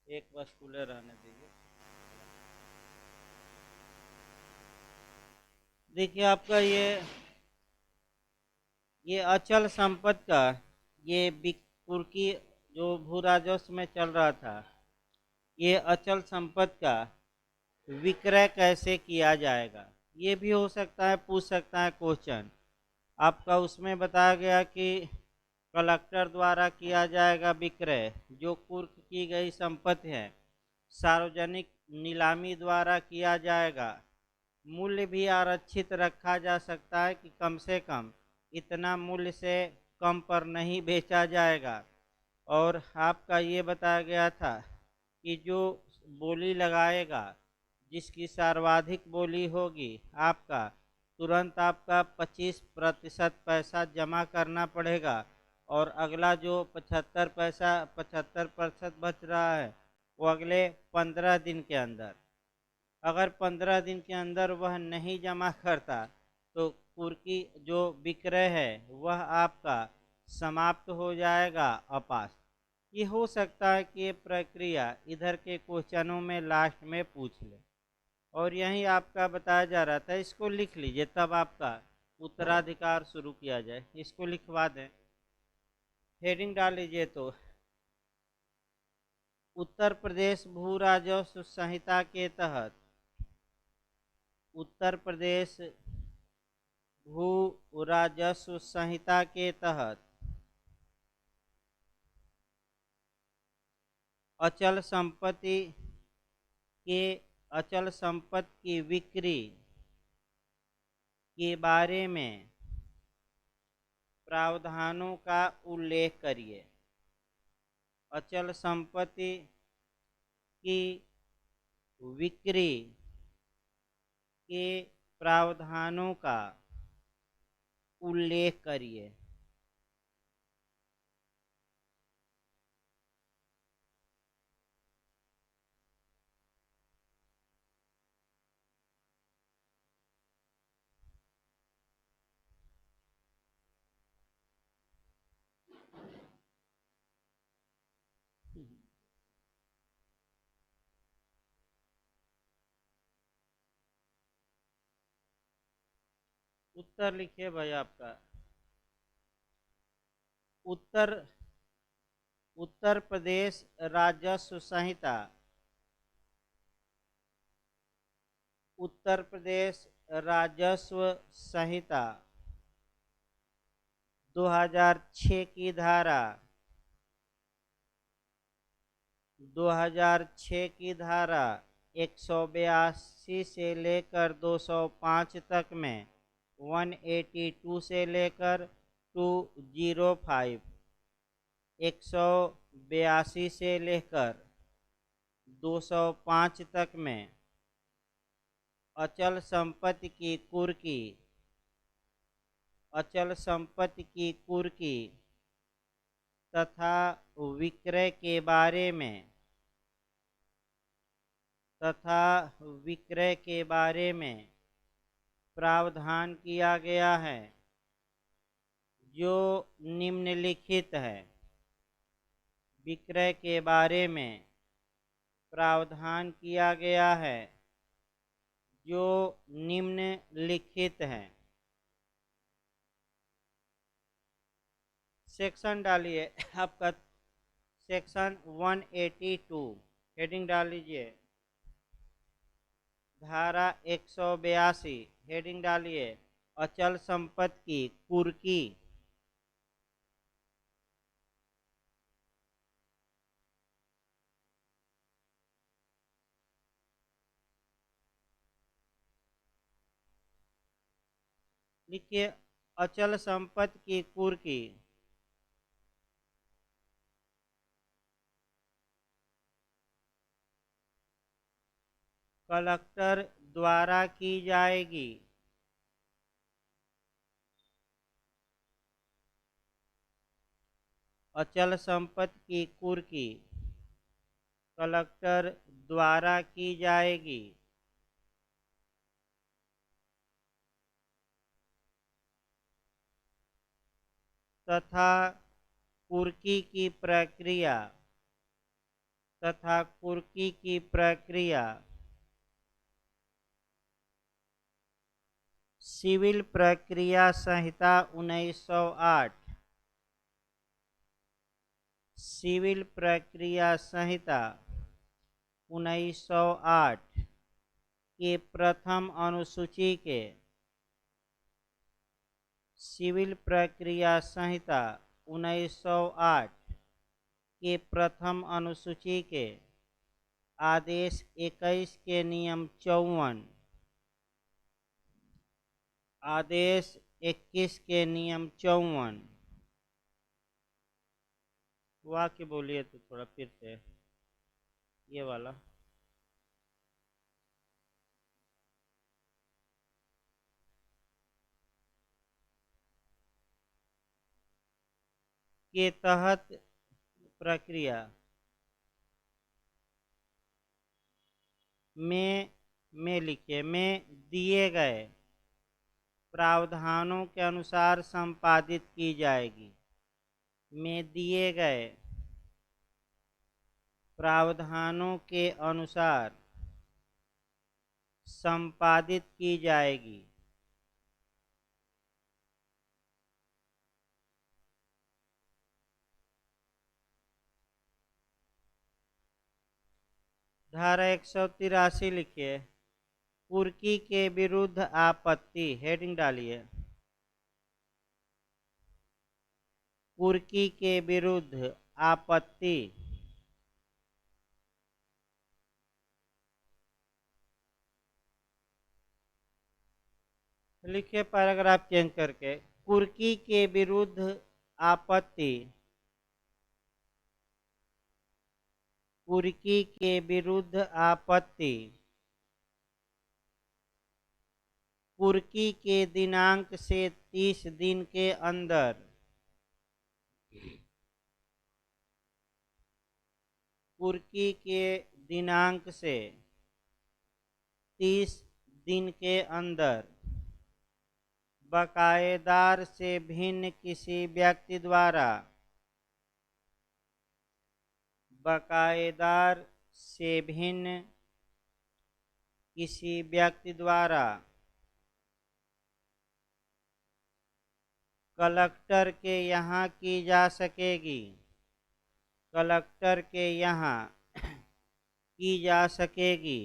एक बस कूलर रहने दीजिए। देखिए आपका ये अचल संपत्ति का ये कुर्की जो भू राजस्व में चल रहा था, ये अचल संपत्ति का विक्रय कैसे किया जाएगा, ये भी हो सकता है, पूछ सकता है क्वेश्चन आपका। उसमें बताया गया कि कलेक्टर द्वारा किया जाएगा विक्रय, जो कुर्क की गई संपत्ति है सार्वजनिक नीलामी द्वारा किया जाएगा। मूल्य भी आरक्षित रखा जा सकता है कि कम से कम इतना मूल्य से कम पर नहीं बेचा जाएगा। और आपका ये बताया गया था कि जो बोली लगाएगा, जिसकी सर्वाधिक बोली होगी, आपका तुरंत आपका 25% पैसा जमा करना पड़ेगा। और अगला जो 75% बच रहा है वो अगले 15 दिन के अंदर, अगर 15 दिन के अंदर वह नहीं जमा करता तो कुर्की जो विक्रय है वह आपका समाप्त हो जाएगा, अपास। ये हो सकता है कि ये प्रक्रिया इधर के क्वेश्चनों में लास्ट में पूछ ले। और यही आपका बताया जा रहा था, इसको लिख लीजिए तब आपका उत्तराधिकार शुरू किया जाए। इसको लिखवा दें, हेडिंग डाल लीजिए तो उत्तर प्रदेश भू राजस्व संहिता के तहत, उत्तर प्रदेश भू राजस्व संहिता के तहत अचल संपत्ति के अचल संपत्ति की बिक्री के बारे में प्रावधानों का उल्लेख करिए। अचल संपत्ति की बिक्री के प्रावधानों का उल्लेख करिए। उत्तर लिखिए भाई आपका। उत्तर उत्तर प्रदेश राजस्व संहिता, उत्तर प्रदेश राजस्व संहिता 2006 की धारा 2006 की धारा 182 से लेकर 205 तक में, 182 से लेकर 205, 182 से लेकर 205 तक में अचल संपत्ति की कुर्की, अचल संपत्ति की कुर्की तथा विक्रय के बारे में, तथा विक्रय के बारे में प्रावधान किया गया है, जो निम्नलिखित है। विक्रय के बारे में प्रावधान किया गया है जो निम्नलिखित है। सेक्शन डालिए आपका, सेक्शन 182, हेडिंग डाल लीजिए। धारा 182, हेडिंग डालिए अचल संपत्ति की कुर्की। लिखिए अचल संपत्ति की कुर्की कलेक्टर द्वारा की जाएगी। अचल संपत्ति की कुर्की कलेक्टर द्वारा की जाएगी तथा कुर्की की प्रक्रिया तथा कुर्की की प्रक्रिया सिविल प्रक्रिया संहिता 1908 सिविल प्रक्रिया संहिता 1908 के प्रथम अनुसूची के सिविल प्रक्रिया संहिता 1908 के प्रथम अनुसूची के आदेश 21 के नियम 54 आदेश 21 के नियम 54 वाक्य बोलिए तो थोड़ा फिर से ये वाला के तहत प्रक्रिया में लिखिए में दिए गए प्रावधानों के अनुसार संपादित की जाएगी में दिए गए प्रावधानों के अनुसार संपादित की जाएगी। धारा 183 लिखिए कुर्की के विरुद्ध आपत्ति हेडिंग डालिए कुर्की के विरुद्ध आपत्ति लिखिए पैराग्राफ चेंज करके कुर्की के विरुद्ध आपत्ति कुर्की के विरुद्ध आपत्ति कुर्की के दिनांक से 30 दिन के अंदर कुर्की के दिनांक से 30 दिन के अंदर बकायेदार से भिन्न किसी व्यक्ति द्वारा बकायेदार से भिन्न किसी व्यक्ति द्वारा कलेक्टर के यहाँ की जा सकेगी कलेक्टर के यहाँ की जा सकेगी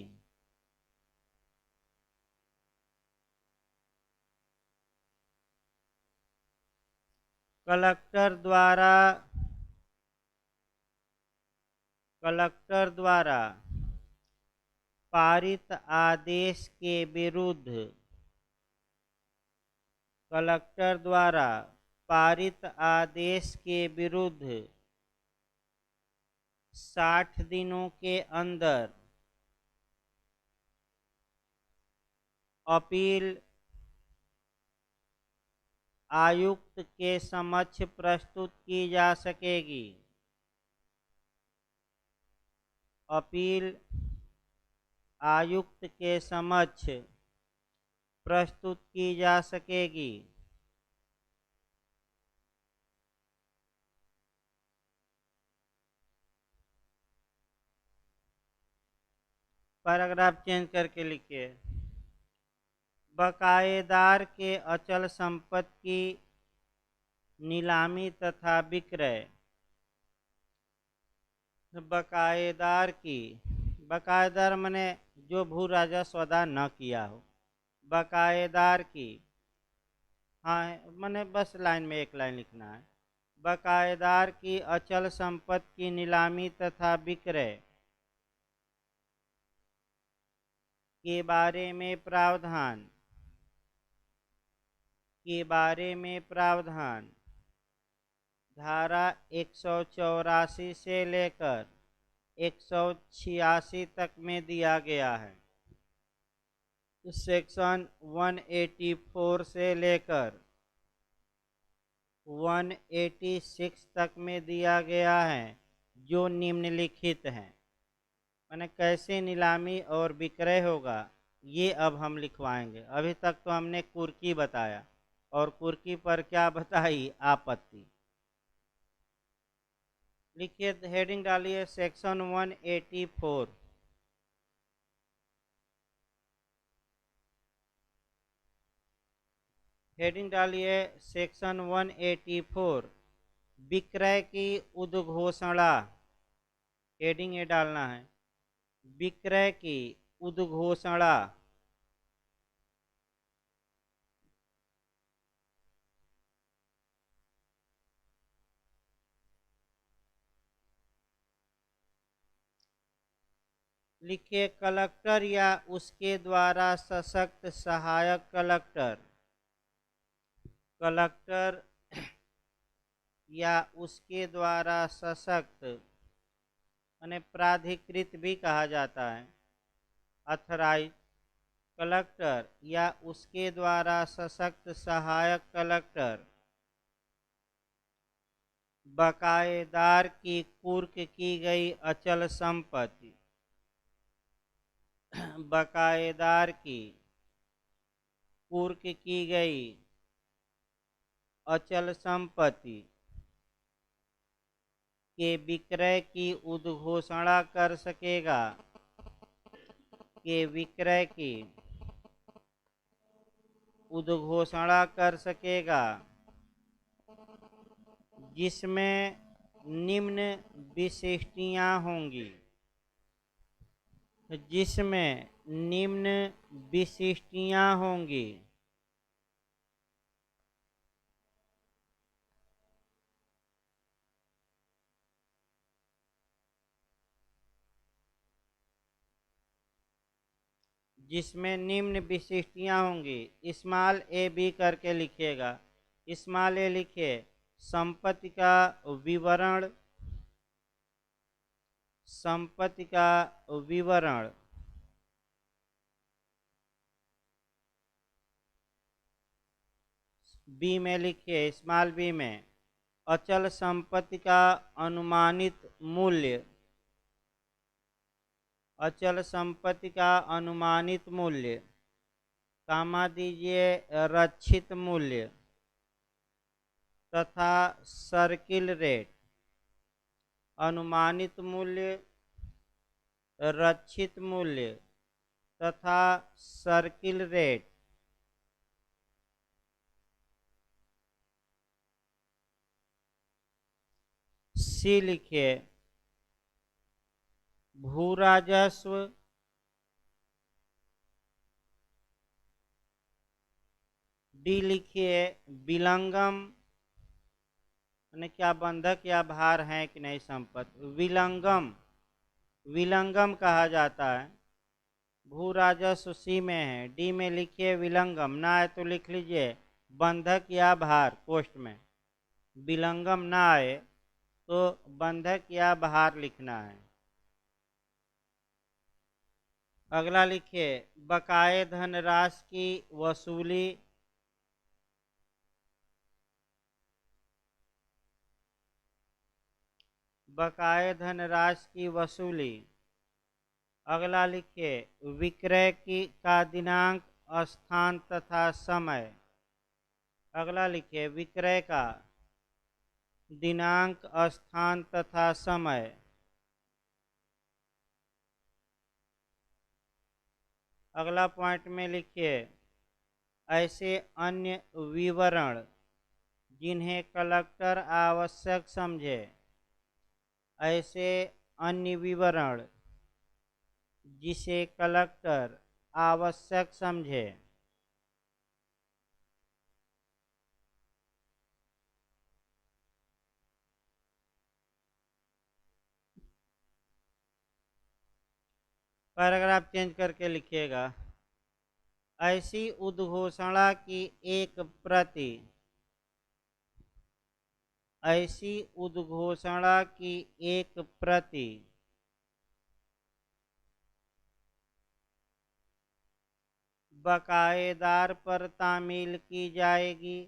कलेक्टर द्वारा पारित आदेश के विरुद्ध कलेक्टर द्वारा पारित आदेश के विरुद्ध 60 दिनों के अंदर अपील आयुक्त के समक्ष प्रस्तुत की जा सकेगी अपील आयुक्त के समक्ष प्रस्तुत की जा सकेगी। पैराग्राफ चेंज करके लिखिए बकायेदार के अचल संपत्ति की नीलामी तथा विक्रय बकायेदार माने जो भू राजस्व अदा न किया हो बकायेदार की हाँ मैंने बस लाइन में एक लाइन लिखना है बकायेदार की अचल संपत्ति की नीलामी तथा विक्रय के बारे में प्रावधान धारा 184 से लेकर 186 तक में दिया गया है सेक्शन 184 से लेकर 186 तक में दिया गया है जो निम्नलिखित हैं माने कैसे नीलामी और विक्रय होगा ये अब हम लिखवाएंगे। अभी तक तो हमने कुर्की बताया और कुर्की पर क्या बताई आपत्ति लिखिए, हेडिंग डालिए सेक्शन 184। हेडिंग डालिए सेक्शन 184, विक्रय की उद्घोषणा। हेडिंग ये डालना है, विक्रय की उद्घोषणा। लिखिए, कलेक्टर या उसके द्वारा सशक्त सहायक कलेक्टर। कलेक्टर या उसके द्वारा सशक्त यानी प्राधिकृत भी कहा जाता है, अथराइज। कलेक्टर या उसके द्वारा सशक्त सहायक कलेक्टर बकायेदार की कुर्क की गई अचल संपत्ति, बकायेदार की कुर्क की गई अचल संपत्ति के विक्रय की उद्घोषणा कर सकेगा, के विक्रय की उद्घोषणा कर सकेगा, जिसमें निम्न विशिष्टियां होंगी, जिसमें निम्न विशिष्टियां होंगी। जिसमें निम्न विशिष्टियां होंगी। स्मॉल ए बी करके लिखिएगा। स्मॉल ए लिखिए, संपत्ति का विवरण, संपत्ति का विवरण। बी में लिखिए, स्मॉल बी में, अचल संपत्ति का अनुमानित मूल्य, अचल संपत्ति का अनुमानित मूल्य, कामा दीजिए रक्षित मूल्य, तथा सर्किल रेट। अनुमानित मूल्य, रक्षित मूल्य तथा सर्किल रेट। सी लिखिए, भू राजस्व, डी लिखिए, विलंगम यानी क्या बंधक या भार है कि नहीं संपत्ति, विलंगम, विलंगम कहा जाता है। भू राजस्व सी में है। डी में लिखिए विलंगम, ना आए तो लिख लीजिए बंधक या भार कोष्ठ में। विलंगम ना आए तो बंधक या भार लिखना है। अगला लिखिए, बकाये धनराशि की वसूली। बकाये धनराशि की वसूली। अगला लिखिए, विक्रय की का दिनांक, स्थान तथा समय। अगला लिखिए, विक्रय का दिनांक, स्थान तथा समय। अगला पॉइंट में लिखिए, ऐसे अन्य विवरण जिन्हें कलेक्टर आवश्यक समझे, ऐसे अन्य विवरण जिसे कलेक्टर आवश्यक समझे। पैराग्राफ चेंज करके लिखिएगा, ऐसी उद्घोषणा की एक प्रति, ऐसी उद्घोषणा की एक प्रति बकायेदार पर तामील की जाएगी,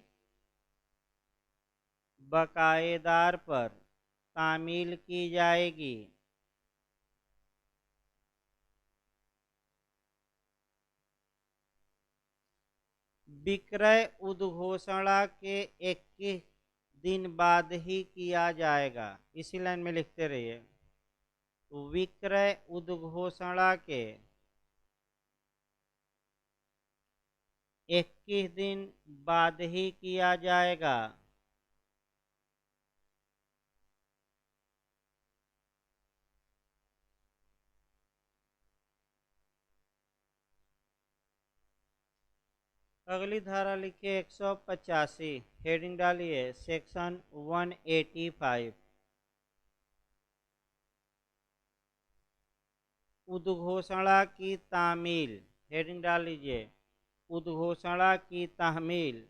बकायेदार पर तामील की जाएगी। विक्रय उद्घोषणा के 21 दिन बाद ही किया जाएगा। इसी लाइन में लिखते रहिए। विक्रय उद्घोषणा के 21 दिन बाद ही किया जाएगा। अगली धारा लिखिए 185, हेडिंग डालिए सेक्शन 185। उद्घोषणा की तामील, हेडिंग डाल लीजिए उद्घोषणा की तामील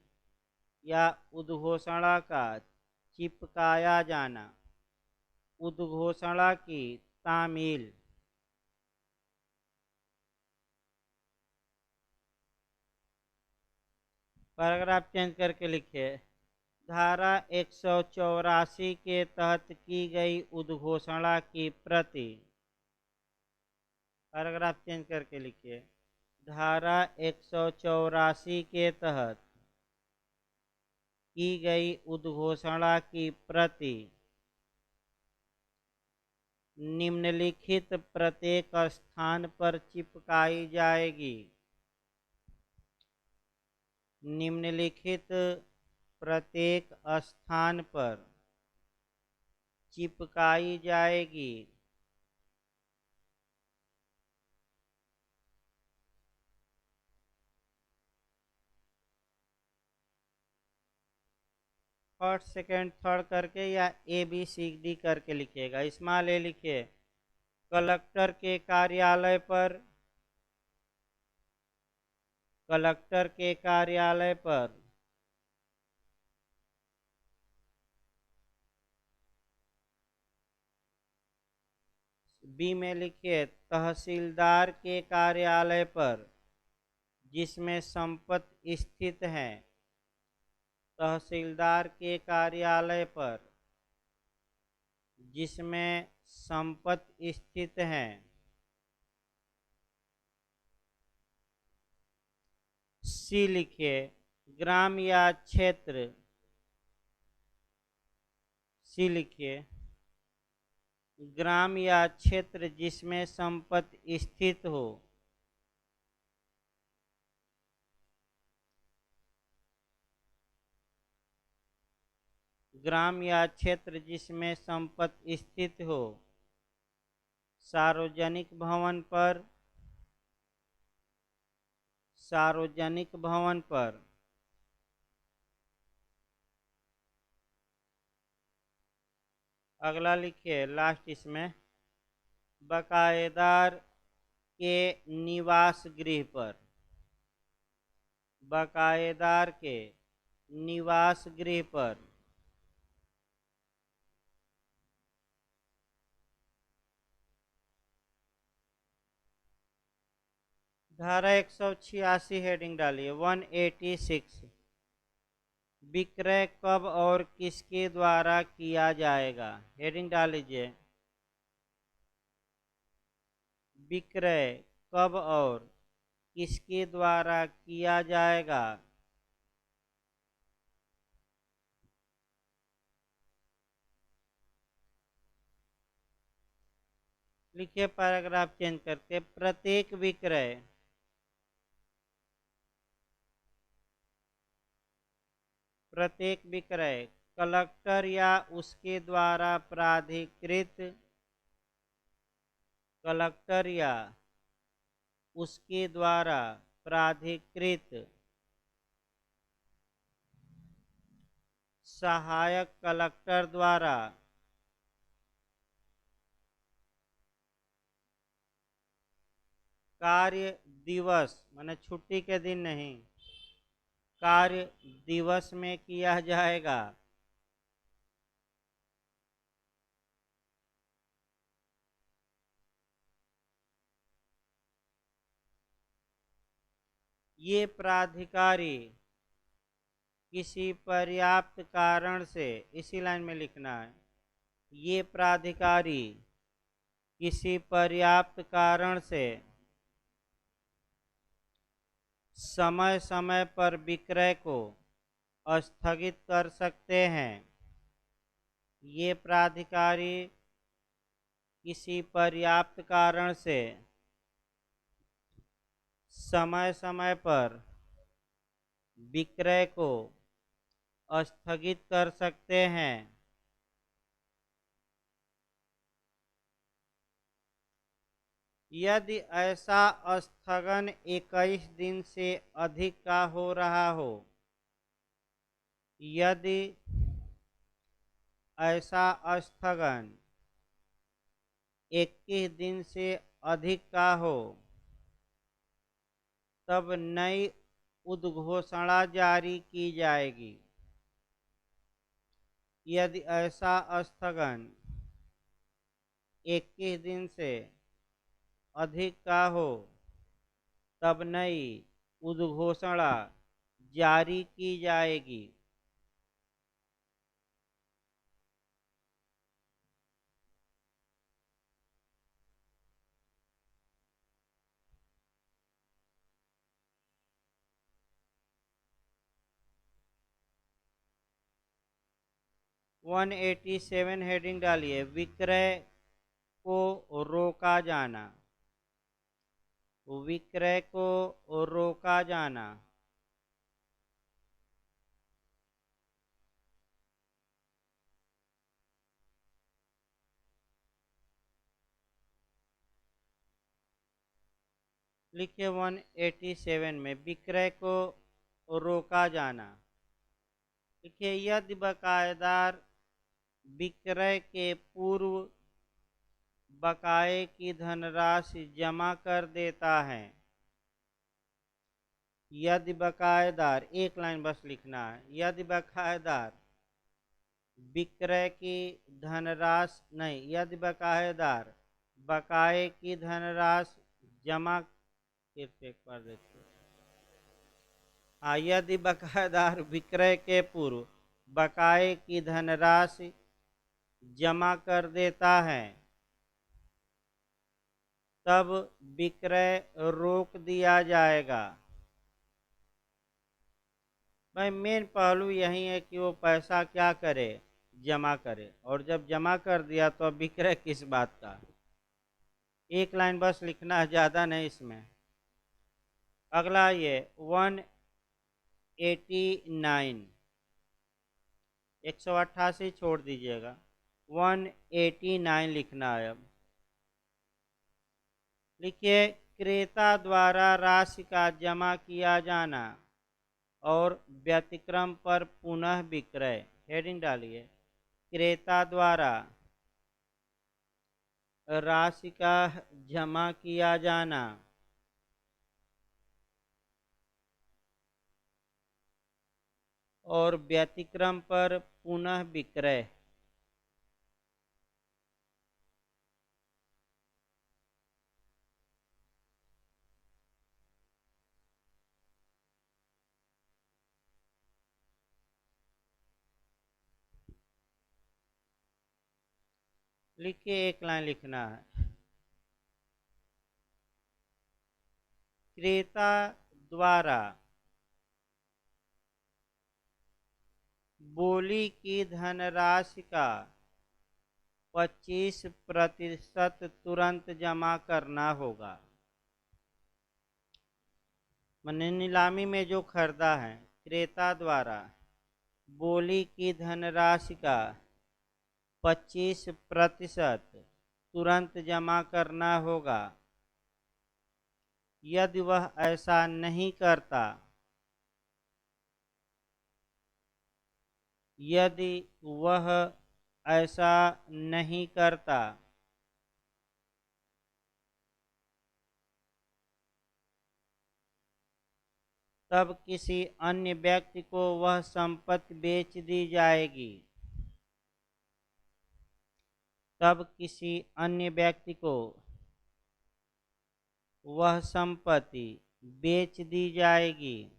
या उद्घोषणा का चिपकाया जाना। उद्घोषणा की तामील। पैराग्राफ चेंज करके लिखिए। धारा 184 के तहत की गई उद्घोषणा की प्रति। पैराग्राफ चेंज करके लिखिए। धारा 184 के तहत की गई उद्घोषणा की प्रति निम्नलिखित प्रत्येक स्थान पर चिपकाई जाएगी। निम्नलिखित प्रत्येक स्थान पर चिपकाई जाएगी। फर्स्ट सेकेंड थर्ड करके या ABCD करके लिखिएगा। स्मॉल ए लिखिए कलेक्टर के कार्यालय पर। कलेक्टर के कार्यालय पर। बी में लिखिए तहसीलदार के कार्यालय पर जिसमें संपत्ति स्थित है। तहसीलदार के कार्यालय पर जिसमें संपत्ति स्थित है। सी लिखिए ग्राम या क्षेत्र। सी लिखिए ग्राम या क्षेत्र जिसमें संपत्ति स्थित हो। ग्राम या क्षेत्र जिसमें संपत्ति स्थित हो। सार्वजनिक भवन पर। सार्वजनिक भवन पर। अगला लिखिए लास्ट इसमें बकायेदार के निवास गृह पर। बकायेदार के निवास गृह पर। धारा 186 हेडिंग डालिए 186। विक्रय कब और किसके द्वारा किया जाएगा। हेडिंग डाल लीजिए विक्रय कब और किसके द्वारा किया जाएगा। लिखिए पैराग्राफ चेंज करके प्रत्येक विक्रय। प्रत्येक विक्रय कलेक्टर या उसके द्वारा प्राधिकृत। कलेक्टर या उसके द्वारा प्राधिकृत सहायक कलेक्टर द्वारा कार्य दिवस माने छुट्टी के दिन नहीं, कार्य दिवस में किया जाएगा। ये प्राधिकारी किसी पर्याप्त कारण से, इसी लाइन में लिखना है, ये प्राधिकारी किसी पर्याप्त कारण से समय समय पर विक्रय को स्थगित कर सकते हैं। ये प्राधिकारी किसी पर्याप्त कारण से समय समय पर विक्रय को स्थगित कर सकते हैं। यदि ऐसा स्थगन 21 दिन से अधिक का हो रहा हो, यदि ऐसा स्थगन 21 दिन से अधिक का हो, तब नई उद्घोषणा जारी की जाएगी। यदि ऐसा स्थगन 21 दिन से अधिक का हो, तब नई उद्घोषणा जारी की जाएगी। वन 87 हेडिंग डालिए, विक्रय को रोका जाना। विक्रय को रोका जाना। लिखिए 187 में विक्रय को रोका जाना। देखिए, यदि बकायेदार विक्रय के पूर्व बकाये की धनराशि जमा कर देता है, यदि बकायेदार, एक लाइन बस लिखना है, यदि बकायेदार विक्रय की धनराशि नहीं, यदि बकायेदार बकाये की धनराशि जमा, फिर से एक बार देखिए, हाँ, यदि बकायेदार विक्रय के पूर्व बकाये की धनराशि जमा कर देता है, तब विक्रय रोक दिया जाएगा। भाई मेन पहलू यही है कि वो पैसा क्या करे, जमा करे, और जब जमा कर दिया तो अब विक्रय किस बात का। एक लाइन बस लिखना है, ज़्यादा नहीं इसमें। अगला ये 189, 188 छोड़ दीजिएगा, 189 लिखना है। अब लिखिए, क्रेता द्वारा राशि का जमा किया जाना और व्यतिक्रम पर पुनः विक्रय। हेडिंग डालिए, क्रेता द्वारा राशि का जमा किया जाना और व्यतिक्रम पर पुनः विक्रय। लिखिए, एक लाइन लिखना है, क्रेता द्वारा बोली की धनराशि का 25% तुरंत जमा करना होगा। मैंने नीलामी में जो खरीदा है, क्रेता द्वारा बोली की धनराशि का 25% तुरंत जमा करना होगा। यदि वह ऐसा नहीं करता, यदि वह ऐसा नहीं करता, तब किसी अन्य व्यक्ति को वह संपत्ति बेच दी जाएगी। तब किसी अन्य व्यक्ति को वह संपत्ति बेच दी जाएगी।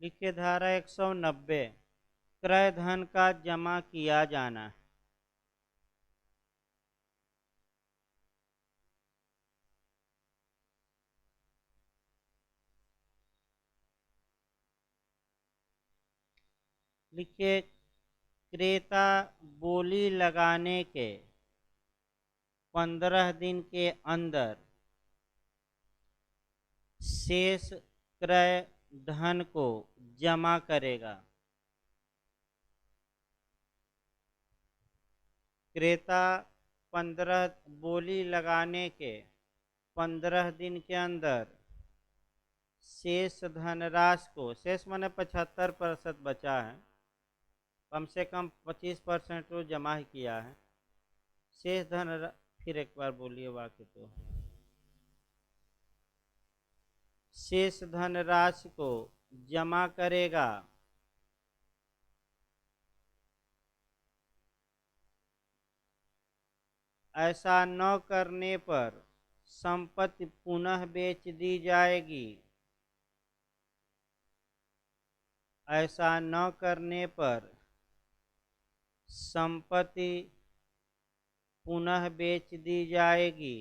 लिखिए, धारा 190, क्रय धन का जमा किया जाना। लिखिए, क्रेता बोली लगाने के 15 दिन के अंदर शेष क्रय धन को जमा करेगा। क्रेता 15 बोली लगाने के 15 दिन के अंदर शेष धनराशि को, शेष माने 75% बचा है, कम से कम 25% तो जमा ही किया है। शेष धन, फिर एक बार बोलिए वाक्य तो। शेष धनराशि को जमा करेगा। ऐसा न करने पर संपत्ति पुनः बेच दी जाएगी। ऐसा न करने पर संपत्ति पुनः बेच दी जाएगी।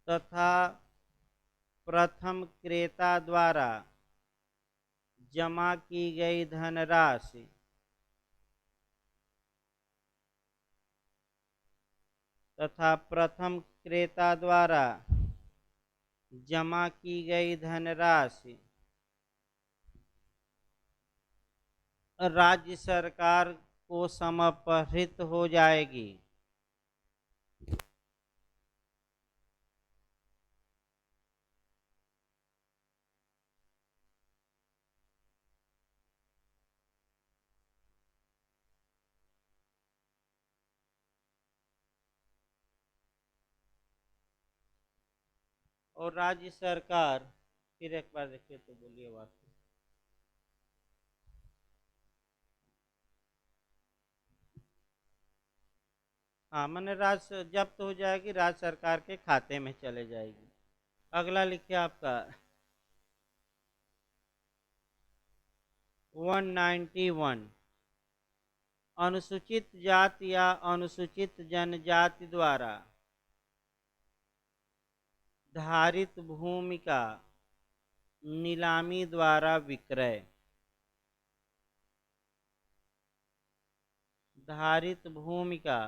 तथा प्रथम क्रेता द्वारा जमा की गई धनराशि तथा प्रथम क्रेता द्वारा जमा की गई धनराशि राज्य सरकार को समर्पित हो जाएगी। और राज्य सरकार, फिर एक बार देखिए तो बोलिए वाक्य। हाँ, मैंने राज्य जब्त हो जाएगी, राज्य सरकार के खाते में चले जाएगी। अगला लिखिए आपका 191। अनुसूचित जाति या अनुसूचित जनजाति द्वारा धारित भूमि का नीलामी द्वारा विक्रय। धारित भूमि का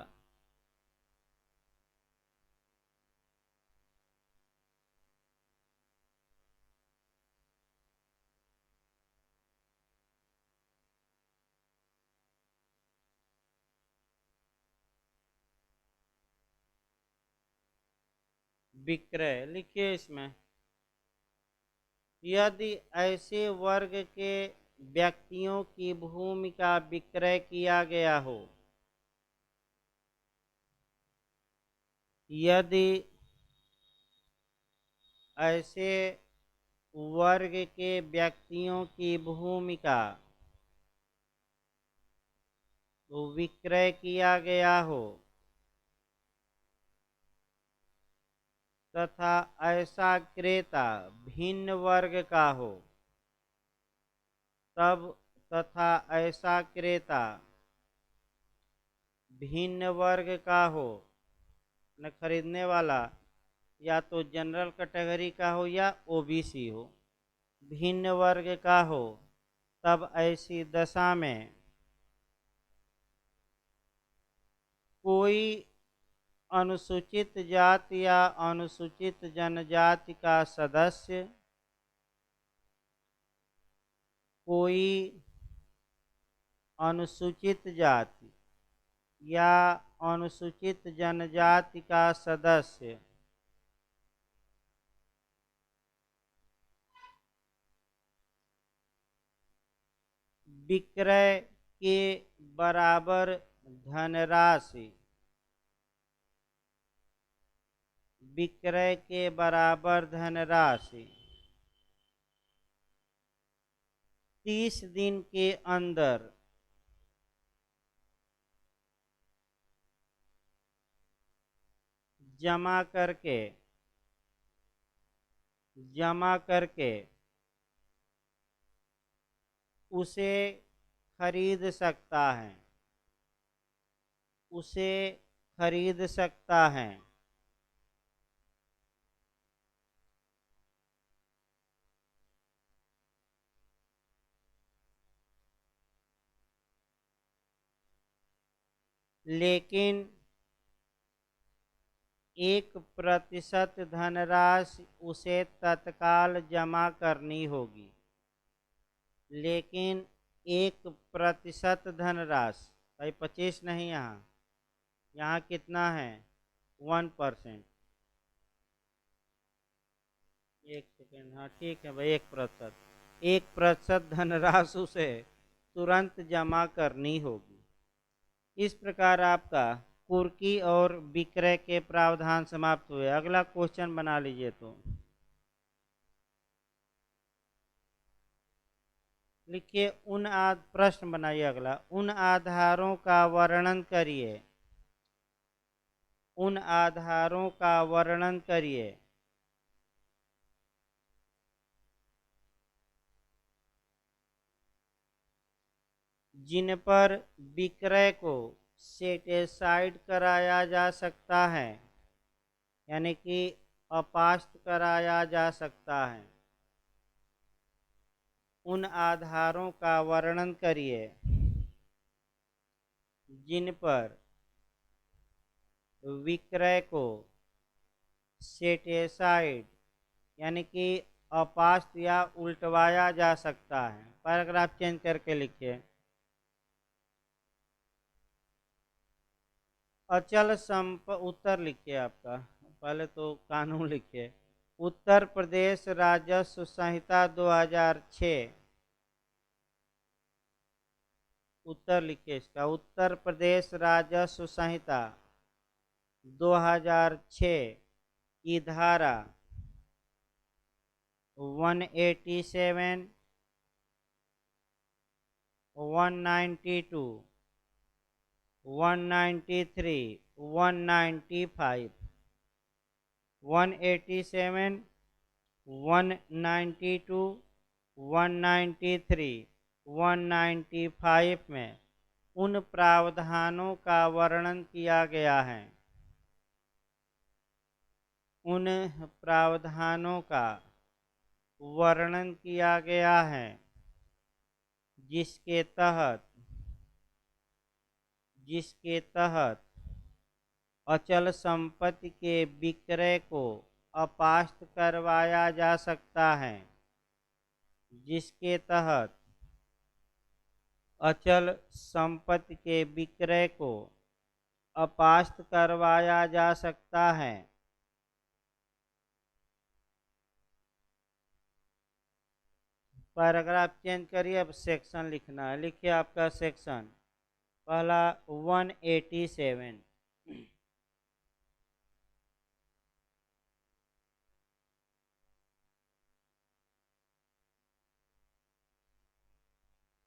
विक्रय। लिखिए इसमें, यदि ऐसे वर्ग के व्यक्तियों की भूमि का विक्रय किया गया हो, यदि ऐसे वर्ग के व्यक्तियों की भूमि का विक्रय किया गया हो तथा ऐसा क्रेता भिन्न वर्ग का हो, तब तथा ऐसा क्रेता भिन्न वर्ग का हो, न खरीदने वाला या तो जनरल कैटेगरी का हो या ओबीसी हो, भिन्न वर्ग का हो, तब ऐसी दशा में कोई अनुसूचित जाति या अनुसूचित जनजाति का सदस्य, कोई अनुसूचित जाति या अनुसूचित जनजाति का सदस्य विक्रय के बराबर धनराशि, विक्रय के बराबर धनराशि 30 दिन के अंदर जमा करके जमा करके उसे खरीद सकता है, उसे खरीद सकता है। लेकिन 1% धनराशि उसे तत्काल जमा करनी होगी। लेकिन 1% धनराशि, भाई 25 नहीं, यहाँ कितना है 1%। 1 सेकेंड, हाँ ठीक है भाई, 1%। 1% धनराशि उसे तुरंत जमा करनी होगी। इस प्रकार आपका कुर्की और विक्रय के प्रावधान समाप्त हुए। अगला क्वेश्चन बना लीजिए। तो लिखिए प्रश्न बनाइए अगला, उन आधारों का वर्णन करिए, उन आधारों का वर्णन करिए जिन पर विक्रय को सेटेसाइड कराया जा सकता है, यानी कि अपास्त कराया जा सकता है। उन आधारों का वर्णन करिए जिन पर विक्रय को सेटेसाइड यानी कि अपास्त या उल्टवाया जा सकता है। पैराग्राफ चेंज करके लिखिए, उत्तर लिखिए आपका, पहले तो कानून लिखिए। उत्तर प्रदेश राजस्व संहिता 2006, उत्तर लिखिए इसका, उत्तर प्रदेश राजस्व संहिता 2006 की धारा 187, 192, 193, 195, 187, 192, 193, 195 में उन प्रावधानों का वर्णन किया गया है, उन प्रावधानों का वर्णन किया गया है जिसके तहत अचल संपत्ति के विक्रय को अपास्त करवाया जा सकता है, जिसके तहत अचल संपत्ति के विक्रय को अपास्त करवाया जा सकता है। पैराग्राफ चेंज करिए, अब सेक्शन लिखना है। लिखिए आपका सेक्शन पहला 187,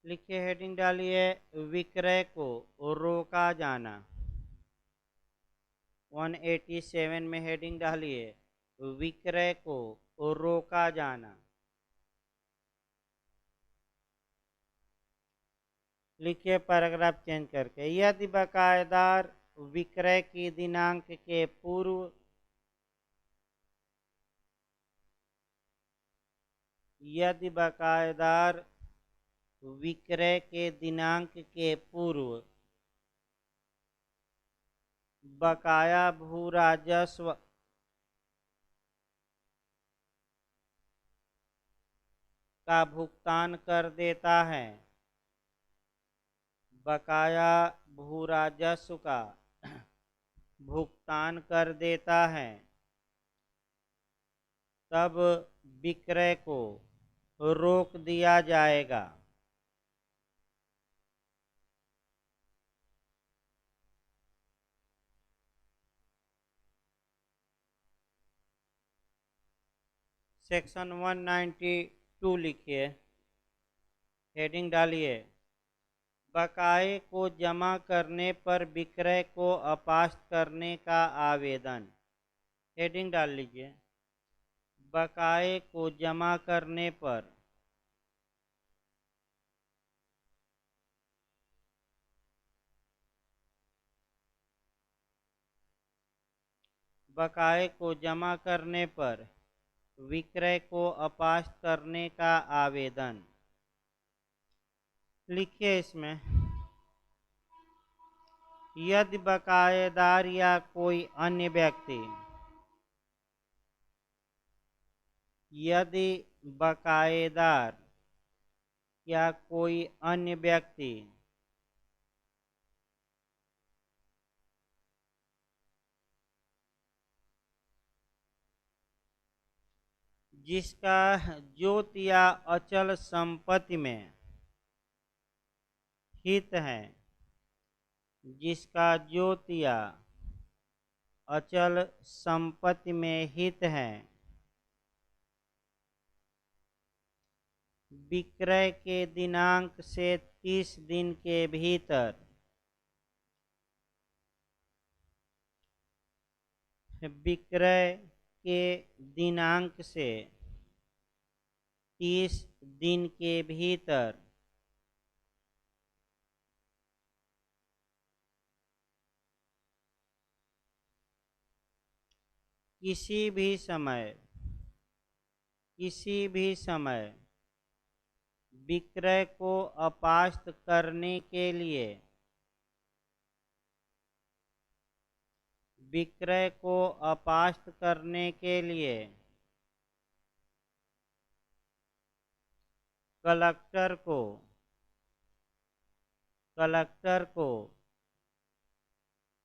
लिखिए हेडिंग डालिए, विक्रय को रोका जाना। 187 में हेडिंग डालिए, विक्रय को रोका जाना। लिखिए पैराग्राफ चेंज करके, यदि बकायेदार विक्रय की दिनांक के पूर्व यदि बकायेदार विक्रय के दिनांक के पूर्व बकाया भू राजस्व का भुगतान कर देता है, बकाया भू राजस्व का भुगतान कर देता है, तब विक्रय को रोक दिया जाएगा। सेक्शन 192 लिखिए, हेडिंग डालिए, बकाये को जमा करने पर विक्रय को अपास्त करने का आवेदन। हेडिंग डाल लीजिए, बकाए को जमा करने पर बकाए को जमा करने पर विक्रय को अपास्त करने का आवेदन। लिखिए इसमें, यदि बकायेदार या कोई अन्य व्यक्ति यदि बकायेदार या कोई अन्य व्यक्ति जिसका जोत या अचल संपत्ति में हित है, जिसका जोत या अचल संपत्ति में हित है, विक्रय के दिनांक से 30 दिन के भीतर विक्रय के दिनांक से 30 दिन के भीतर किसी भी समय विक्रय को अपास्त करने के लिए विक्रय को अपास्त करने के लिए कलेक्टर को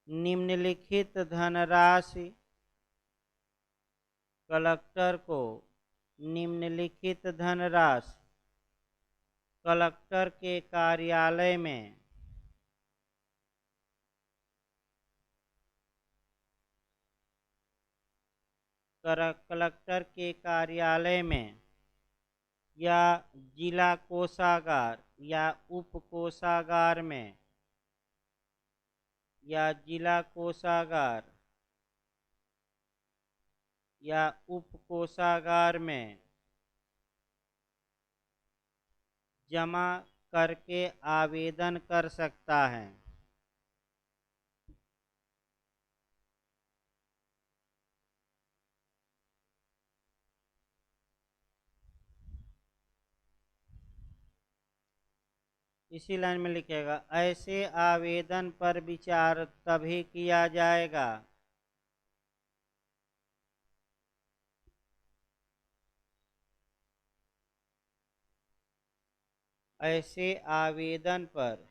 निम्नलिखित धनराशि कलेक्टर को निम्नलिखित धनराशि कलेक्टर के कार्यालय में कलेक्टर के कार्यालय में या जिला कोषागार या उप कोषागार में या जिला कोषागार या उप कोषागार में जमा करके आवेदन कर सकता है। इसी लाइन में लिखेगा, ऐसे आवेदन पर विचार तभी किया जाएगा ऐसे आवेदन पर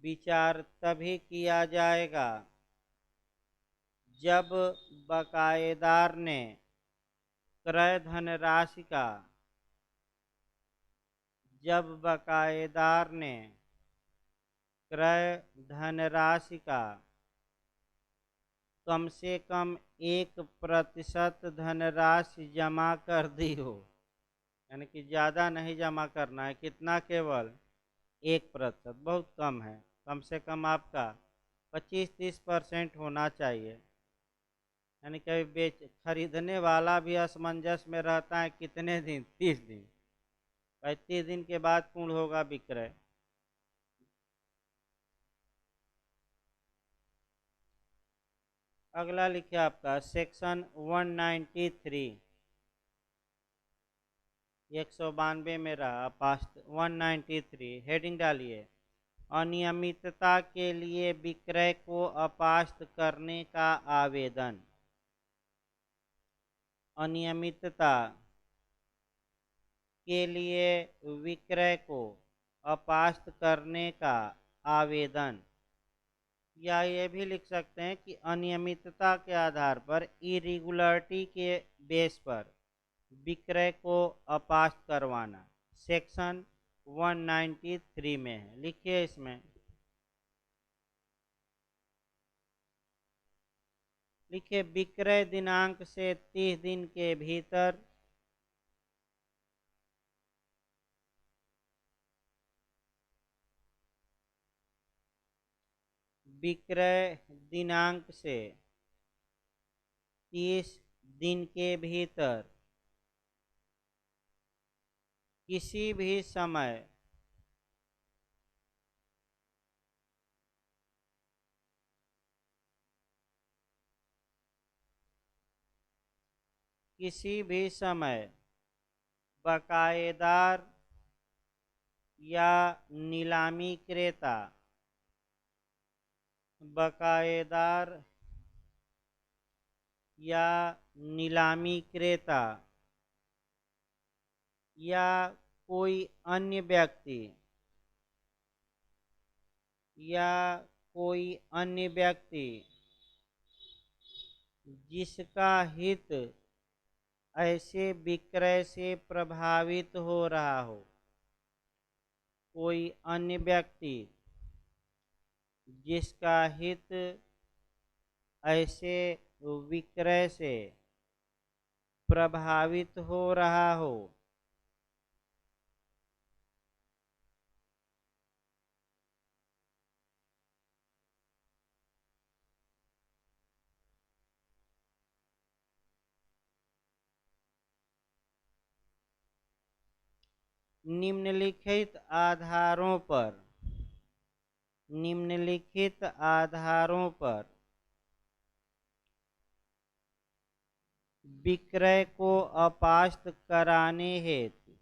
विचार तभी किया जाएगा जब बकायेदार ने क्रय धनराशि का जब बकायेदार ने क्रय धनराशि का कम से कम 1% धनराशि जमा कर दी हो, यानी कि ज़्यादा नहीं जमा करना है, कितना, केवल 1%, बहुत कम है, कम से कम आपका 25-30% होना चाहिए। यानी कि खरीदने वाला भी असमंजस में रहता है, कितने दिन, 30 दिन, 35 दिन के बाद पूर्ण होगा विक्रय। अगला लिखिए आपका सेक्शन 193, 192 में रहा पास्ट 193, हेडिंग डालिए, अनियमितता के लिए विक्रय को अपास्त करने का आवेदन। अनियमितता के लिए विक्रय को अपास्त करने का आवेदन, या ये भी लिख सकते हैं कि अनियमितता के आधार पर, इरेगुलरिटी के बेस पर विक्रय को अपास्त करवाना सेक्शन 193 में है। लिखिए इसमें, लिखिए, विक्रय दिनांक से 30 दिन के भीतर विक्रय दिनांक से 30 दिन के भीतर किसी भी समय बकायेदार या नीलामी क्रेता बकायेदार या नीलामी क्रेता या कोई अन्य व्यक्ति या कोई अन्य व्यक्ति जिसका हित ऐसे विक्रय से प्रभावित हो रहा हो, कोई अन्य व्यक्ति जिसका हित ऐसे विक्रय से प्रभावित हो रहा हो, निम्नलिखित आधारों पर विक्रय को अपास्त कराने हेतु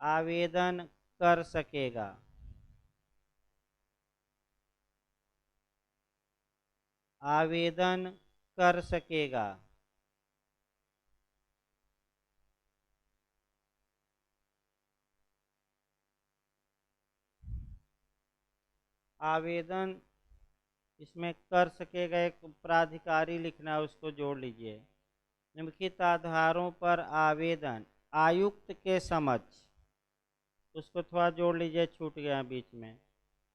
आवेदन कर सकेगा। आवेदन कर सकेगा। आवेदन इसमें कर सकेगा, एक प्राधिकारी लिखना है, उसको जोड़ लीजिए। निम्नलिखित आधारों पर आवेदन आयुक्त के समक्ष, उसको थोड़ा जोड़ लीजिए, छूट गया बीच में।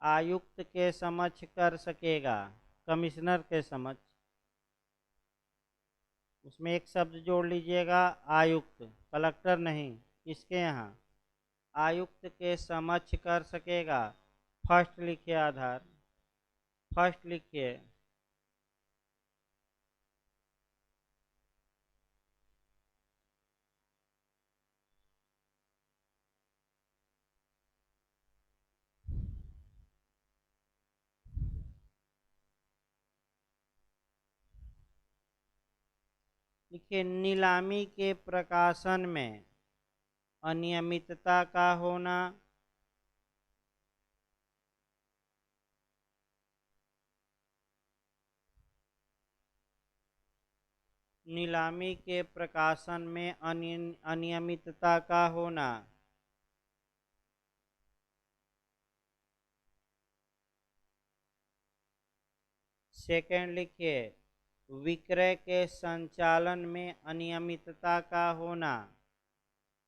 आयुक्त के समक्ष कर सकेगा, कमिश्नर के समक्ष, उसमें एक शब्द जोड़ लीजिएगा, आयुक्त, कलेक्टर नहीं, किसके यहाँ, आयुक्त के समक्ष कर सकेगा। फर्स्ट लिखिए, आधार फर्स्ट लिखिए। देखिए, नीलामी के प्रकाशन में अनियमितता का होना, नीलामी के प्रकाशन में अनियमितता का होना, सेकंड लिखिए, विक्रय के संचालन में अनियमितता का होना।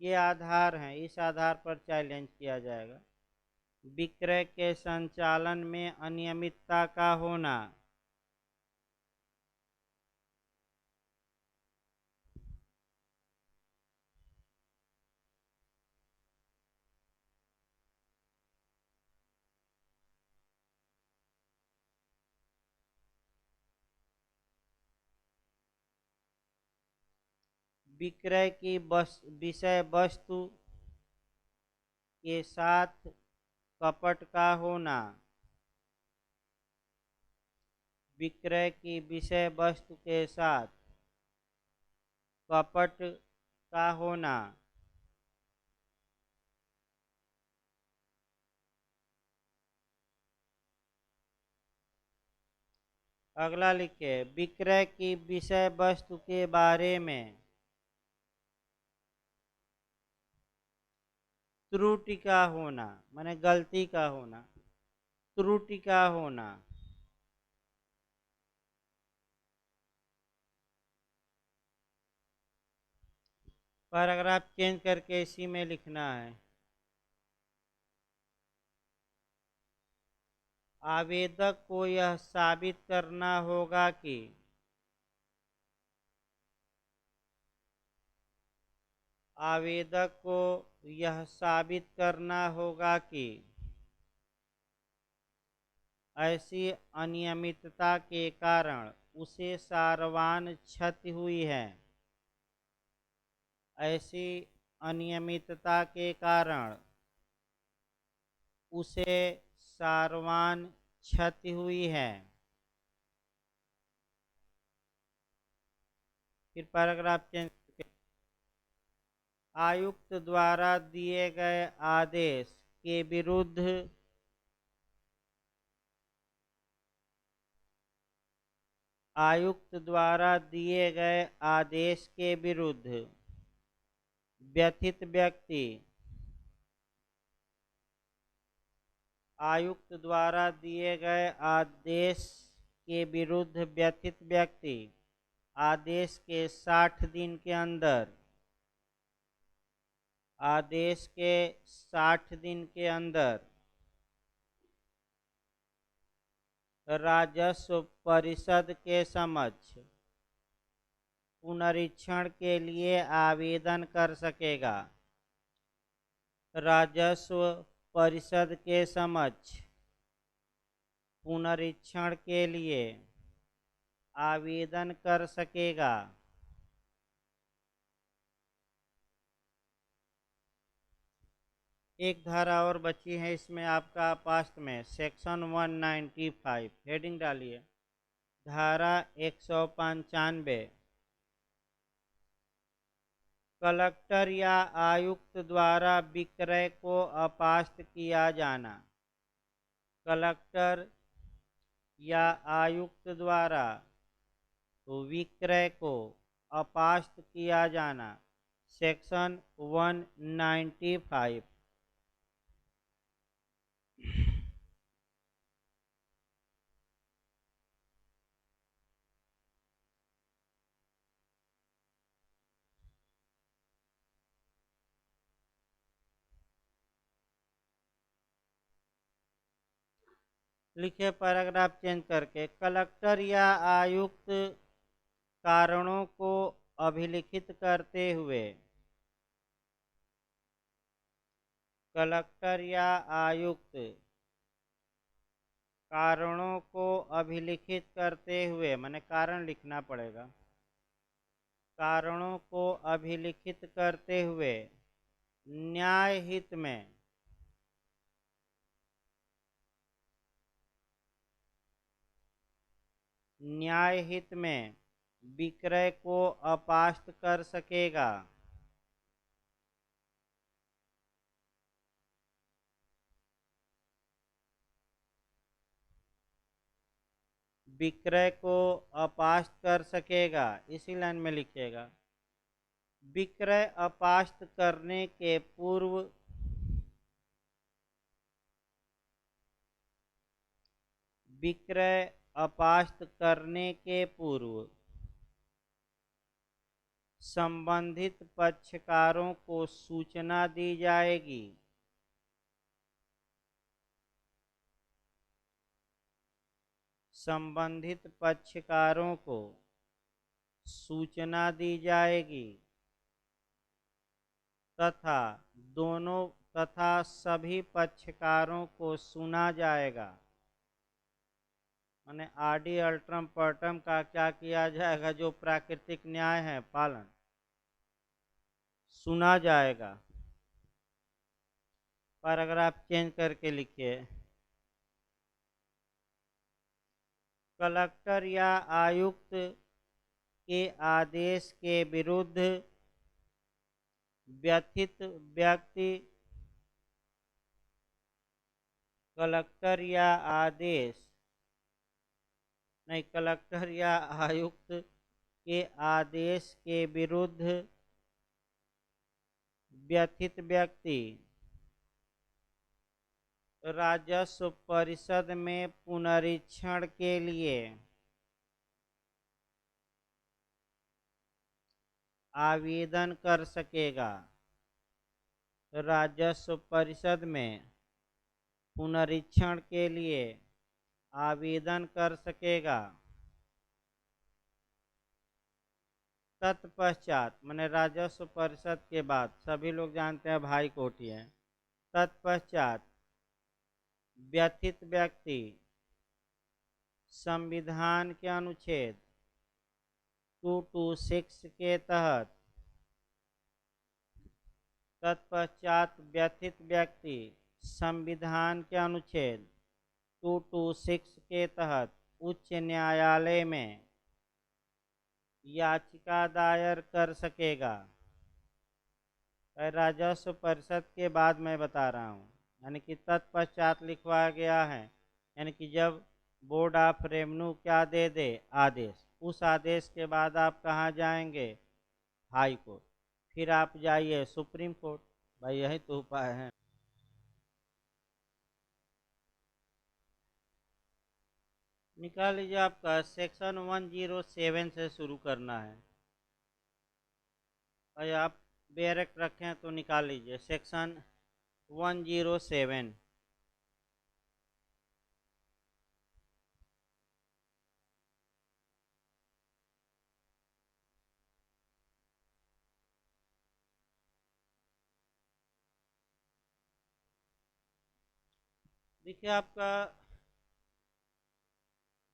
ये आधार हैं, इस आधार पर चैलेंज किया जाएगा। विक्रय के संचालन में अनियमितता का होना, विक्रय की विषय वस्तु के साथ कपट का होना, विक्रय की विषय वस्तु के साथ कपट का होना। अगला लिखिए, विक्रय की विषय वस्तु के बारे में त्रुटि का होना, माने गलती का होना, त्रुटि का होना। पैराग्राफ चेंज करके इसी में लिखना है। आवेदक को यह साबित करना होगा कि आवेदक को यह साबित करना होगा कि ऐसी अनियमितता के कारण उसे सारवान क्षति हुई है। ऐसी अनियमितता के कारण उसे सारवान क्षति हुई है। फिर पैराग्राफ चेंज करके आयुक्त द्वारा दिए गए आदेश के विरुद्ध आयुक्त द्वारा दिए गए आदेश के विरुद्ध व्यथित व्यक्ति आयुक्त द्वारा दिए गए आदेश के विरुद्ध व्यथित व्यक्ति आदेश के 60 दिन के अंदर आदेश के 60 दिन के अंदर राजस्व परिषद के समक्ष पुनरीक्षण के लिए आवेदन कर सकेगा। राजस्व परिषद के समक्ष पुनरीक्षण के लिए आवेदन कर सकेगा। एक धारा और बची है इसमें आपका पास्ट में सेक्शन 195 हेडिंग डालिए धारा 195 कलेक्टर या आयुक्त द्वारा विक्रय को अपास्त किया जाना। कलेक्टर या आयुक्त द्वारा विक्रय को अपास्त किया जाना सेक्शन 195। लिखे पैराग्राफ चेंज करके कलेक्टर या आयुक्त कारणों को अभिलिखित करते हुए कलेक्टर या आयुक्त कारणों को अभिलिखित करते हुए माने कारण लिखना पड़ेगा। कारणों को अभिलिखित करते हुए न्याय हित में विक्रय को अपास्त कर सकेगा। विक्रय को अपास्त कर सकेगा इसी लाइन में लिखिएगा। विक्रय अपास्त करने के पूर्व विक्रय अपास्त करने के पूर्व संबंधित पक्षकारों को सूचना दी जाएगी। संबंधित पक्षकारों को सूचना दी जाएगी तथा सभी पक्षकारों को सुना जाएगा। माने आडि अल्ट्रम पर्टम का क्या किया जाएगा, जो प्राकृतिक न्याय है पालन सुना जाएगा। पैराग्राफ चेंज करके लिखिए कलेक्टर या आयुक्त के आदेश के विरुद्ध व्यथित व्यक्ति कलेक्टर या आयुक्त के आदेश के विरुद्ध व्यथित व्यक्ति राजस्व परिषद में पुनरीक्षण के लिए आवेदन कर सकेगा। राजस्व परिषद में पुनरीक्षण के लिए आवेदन कर सकेगा। तत्पश्चात माने राजस्व परिषद के बाद सभी लोग जानते हैं भाई कोठी है। तत्पश्चात व्यथित व्यक्ति संविधान के अनुच्छेद 226 के तहत तत्पश्चात व्यथित व्यक्ति संविधान के अनुच्छेद 226 के तहत उच्च न्यायालय में याचिका दायर कर सकेगा। राजस्व परिषद के बाद मैं बता रहा हूँ, यानी कि तत्पश्चात लिखवाया गया है, यानी कि जब बोर्ड ऑफ रेवेन्यू क्या दे दे आदेश, उस आदेश के बाद आप कहाँ जाएंगे? High court. फिर आप जाइए सुप्रीम कोर्ट। भाई यही तो उपाय है। निकाल लीजिए, आपका सेक्शन 107 से शुरू करना है। भाई आप बैरक रखें तो निकाल लीजिए सेक्शन 107। देखिए, आपका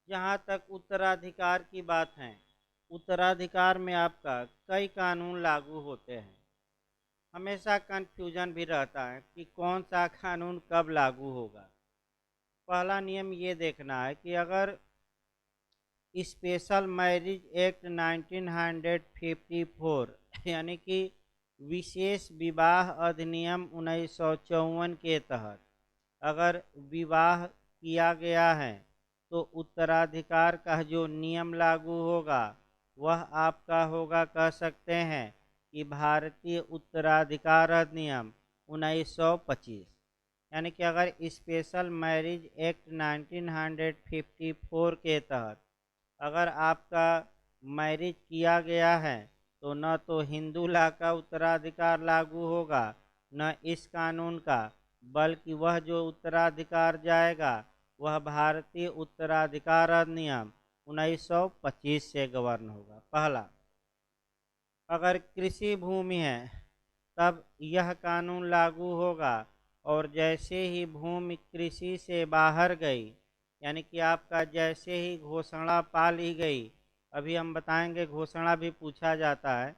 जहाँ तक उत्तराधिकार की बात है, उत्तराधिकार में आपका कई कानून लागू होते हैं। हमेशा कन्फ्यूजन भी रहता है कि कौन सा कानून कब लागू होगा। पहला नियम ये देखना है कि अगर स्पेशल मैरिज एक्ट 1954 यानी कि विशेष विवाह अधिनियम 1954 के तहत अगर विवाह किया गया है तो उत्तराधिकार का जो नियम लागू होगा वह आपका होगा, कह सकते हैं कि भारतीय उत्तराधिकार अधिनियम 1925। यानी कि अगर स्पेशल मैरिज एक्ट 1954 के तहत अगर आपका मैरिज किया गया है तो न तो हिंदू लॉ का उत्तराधिकार लागू होगा न इस कानून का, बल्कि वह जो उत्तराधिकार जाएगा वह भारतीय उत्तराधिकार अधिनियम 1925 से गवर्न होगा। पहला, अगर कृषि भूमि है तब यह कानून लागू होगा, और जैसे ही भूमि कृषि से बाहर गई, यानी कि आपका जैसे ही घोषणा पा ली गई, अभी हम बताएंगे घोषणा भी पूछा जाता है।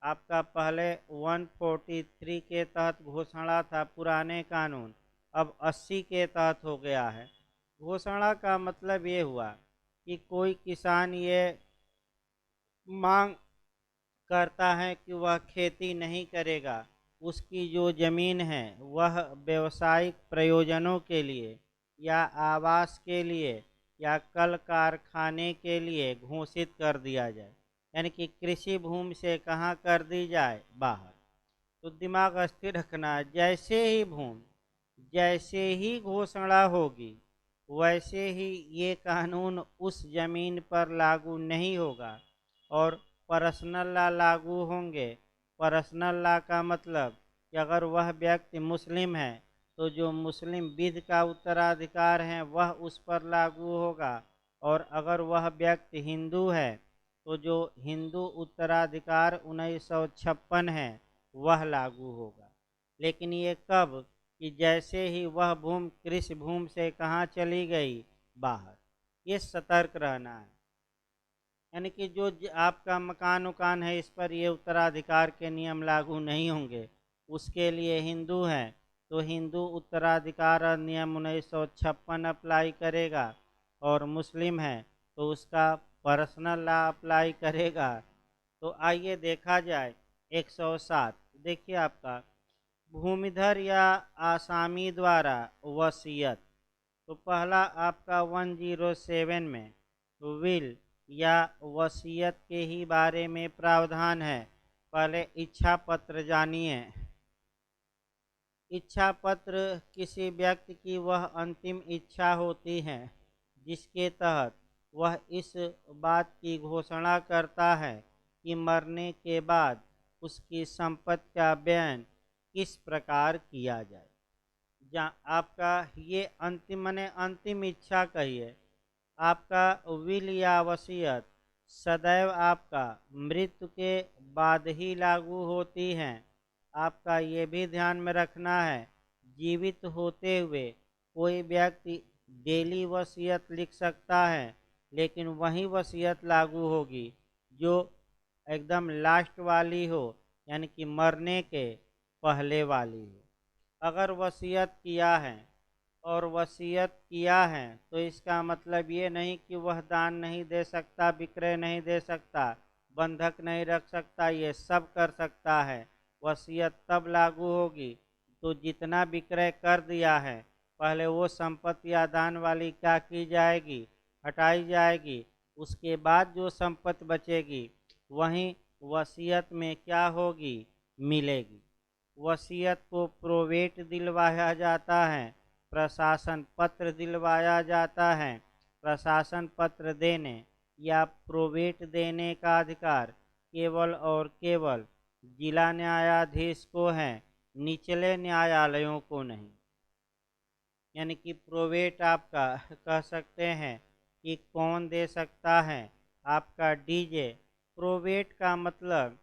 आपका पहले 143 के तहत घोषणा था पुराने कानून, अब 80 के तहत हो गया है। घोषणा का मतलब ये हुआ कि कोई किसान ये मांग करता है कि वह खेती नहीं करेगा, उसकी जो ज़मीन है वह व्यवसायिक प्रयोजनों के लिए या आवास के लिए या कल कारखाने के लिए घोषित कर दिया जाए, यानी कि कृषि भूमि से कहाँ कर दी जाए? बाहर। तो दिमाग स्थिर रखना, जैसे ही घोषणा होगी वैसे ही ये कानून उस जमीन पर लागू नहीं होगा और पर्सनल लॉ लागू होंगे। पर्सनल लॉ का मतलब कि अगर वह व्यक्ति मुस्लिम है तो जो मुस्लिम विधि का उत्तराधिकार है वह उस पर लागू होगा, और अगर वह व्यक्ति हिंदू है तो जो हिंदू उत्तराधिकार 1956 है वह लागू होगा। लेकिन ये कब? कि जैसे ही वह भूमि कृषि भूमि से कहाँ चली गई? बाहर। ये सतर्क रहना है, यानी कि जो आपका मकान उकान है इस पर ये उत्तराधिकार के नियम लागू नहीं होंगे। उसके लिए हिंदू हैं तो हिंदू उत्तराधिकार अधिनियम 1956 अप्लाई करेगा, और मुस्लिम है तो उसका पर्सनल लॉ अप्लाई करेगा। तो आइए देखा जाए 107। देखिए, आपका भूमिधर या आसामी द्वारा वसीयत। तो पहला आपका 107 में विल या वसीयत के ही बारे में प्रावधान है। पहले इच्छा पत्र जानिए। इच्छा पत्र किसी व्यक्ति की वह अंतिम इच्छा होती है जिसके तहत वह इस बात की घोषणा करता है कि मरने के बाद उसकी संपत्ति का बयान किस प्रकार किया जाए। जहाँ आपका ये अंतिम माने अंतिम इच्छा कहिए, आपका विल या वसीयत सदैव आपका मृत्यु के बाद ही लागू होती हैं। आपका ये भी ध्यान में रखना है, जीवित होते हुए कोई व्यक्ति डेली वसीयत लिख सकता है, लेकिन वही वसीयत लागू होगी जो एकदम लास्ट वाली हो, यानी कि मरने के पहले वाली हो। अगर वसीयत किया है और वसीयत किया है तो इसका मतलब ये नहीं कि वह दान नहीं दे सकता, विक्रय नहीं दे सकता, बंधक नहीं रख सकता, ये सब कर सकता है। वसीयत तब लागू होगी तो जितना विक्रय कर दिया है पहले वो संपत्ति या दान वाली क्या की जाएगी, हटाई जाएगी। उसके बाद जो संपत्ति बचेगी वहीं वसीयत में क्या होगी, मिलेगी। वसीयत को प्रोवेट दिलवाया जाता है, प्रशासन पत्र दिलवाया जाता है। प्रशासन पत्र देने या प्रोवेट देने का अधिकार केवल और केवल जिला न्यायाधीश को है, निचले न्यायालयों को नहीं। यानी कि प्रोवेट आपका कह सकते हैं कि कौन दे सकता है, आपका डीजे। प्रोवेट का मतलब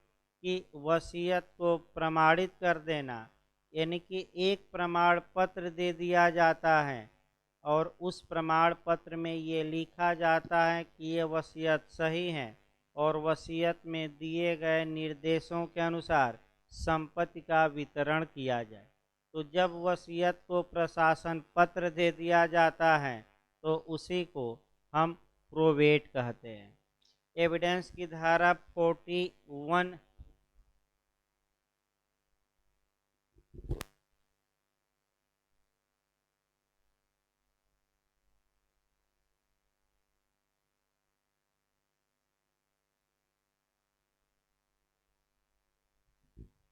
कि वसीयत को प्रमाणित कर देना, यानी कि एक प्रमाण पत्र दे दिया जाता है और उस प्रमाण पत्र में ये लिखा जाता है कि ये वसीयत सही है और वसीयत में दिए गए निर्देशों के अनुसार संपत्ति का वितरण किया जाए। तो जब वसीयत को प्रशासन पत्र दे दिया जाता है तो उसी को हम प्रोवेट कहते हैं। एविडेंस की धारा 41।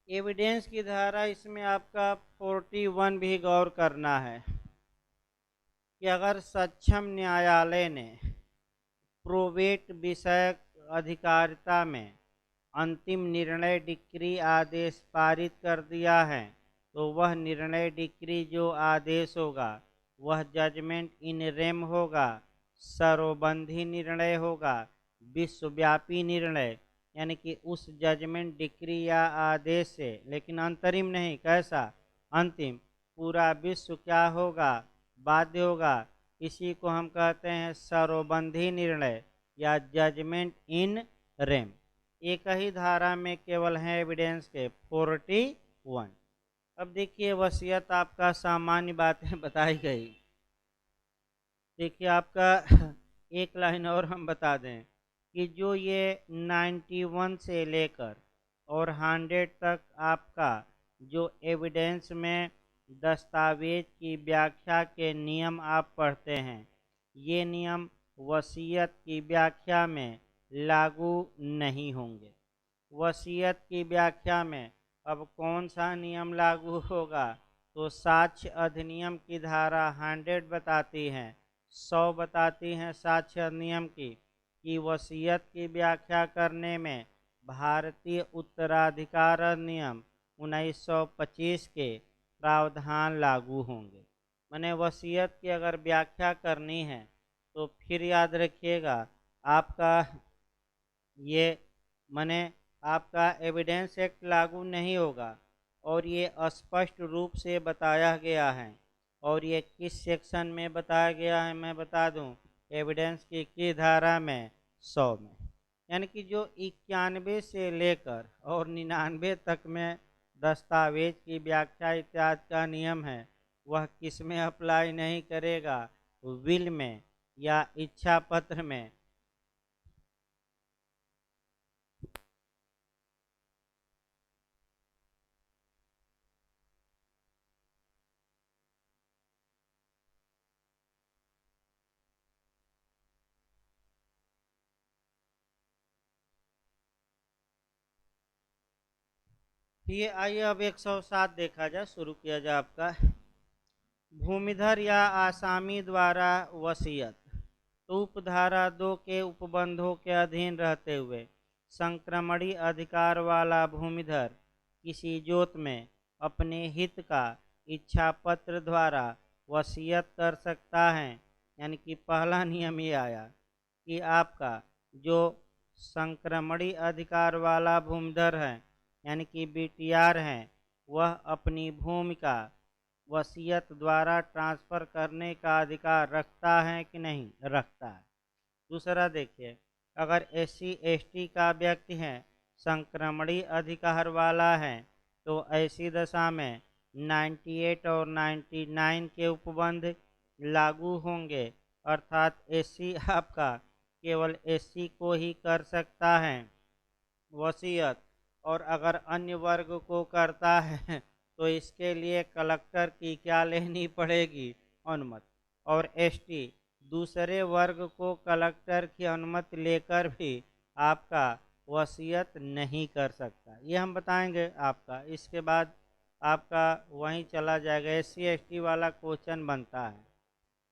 एविडेंस की धारा इसमें आपका 41 भी गौर करना है कि अगर सक्षम न्यायालय ने प्रोवेट विषय अधिकारिता में अंतिम निर्णय डिक्री आदेश पारित कर दिया है तो वह निर्णय डिक्री जो आदेश होगा वह जजमेंट इन रेम होगा, सरोबंधी निर्णय होगा, विश्वव्यापी निर्णय। यानी कि उस जजमेंट डिक्री या आदेश से, लेकिन अंतरिम नहीं, कैसा अंतिम, पूरा विश्व क्या होगा, बाध्य होगा। इसी को हम कहते हैं सरोबंधी निर्णय या जजमेंट इन रेम। एक ही धारा में केवल है एविडेंस के 41। अब देखिए वसीयत आपका सामान्य बातें बताई गई। देखिए आपका एक लाइन और हम बता दें कि जो ये 91 से लेकर और 100 तक आपका जो एविडेंस में दस्तावेज की व्याख्या के नियम आप पढ़ते हैं, ये नियम वसीयत की व्याख्या में लागू नहीं होंगे। वसीयत की व्याख्या में अब कौन सा नियम लागू होगा, तो साक्ष्य अधिनियम की धारा 100 बताती है, 100 बताती हैं साक्ष्य अधिनियम की, कि वसीयत की व्याख्या करने में भारतीय उत्तराधिकार अधिनियम 1925 के प्रावधान लागू होंगे। मैंने वसीयत की अगर व्याख्या करनी है तो फिर याद रखिएगा आपका ये मने आपका एविडेंस एक्ट लागू नहीं होगा और ये स्पष्ट रूप से बताया गया है। और ये किस सेक्शन में बताया गया है मैं बता दूं, एविडेंस की धारा में 100 में। यानी कि जो 91 से लेकर और 99 तक में दस्तावेज की व्याख्या इत्यादि का नियम है वह किस में अप्लाई नहीं करेगा, विल में या इच्छा पत्र में। ये आइए अब 107 देखा जाए, शुरू किया जाए आपका। भूमिधर या आसामी द्वारा वसीयत। तो उपधारा 2 के उपबंधों के अधीन रहते हुए संक्रमणी अधिकार वाला भूमिधर किसी जोत में अपने हित का इच्छा पत्र द्वारा वसीयत कर सकता है। यानी कि पहला नियम ये आया कि आपका जो संक्रमणी अधिकार वाला भूमिधर है यानी कि बीटीआर है, वह अपनी भूमि का वसीयत द्वारा ट्रांसफर करने का अधिकार रखता है कि नहीं रखता है। दूसरा देखिए, अगर SC ST का व्यक्ति है, संक्रमणीय अधिकार वाला है, तो ऐसी दशा में 98 और 99 के उपबंध लागू होंगे, अर्थात SC आपका केवल SC को ही कर सकता है वसीयत, और अगर अन्य वर्ग को करता है तो इसके लिए कलेक्टर की क्या लेनी पड़ेगी? अनुमति। और ST दूसरे वर्ग को कलेक्टर की अनुमति लेकर भी आपका वसीयत नहीं कर सकता। ये हम बताएंगे आपका। इसके बाद आपका वहीं चला जाएगा, SC ST वाला क्वेश्चन बनता है,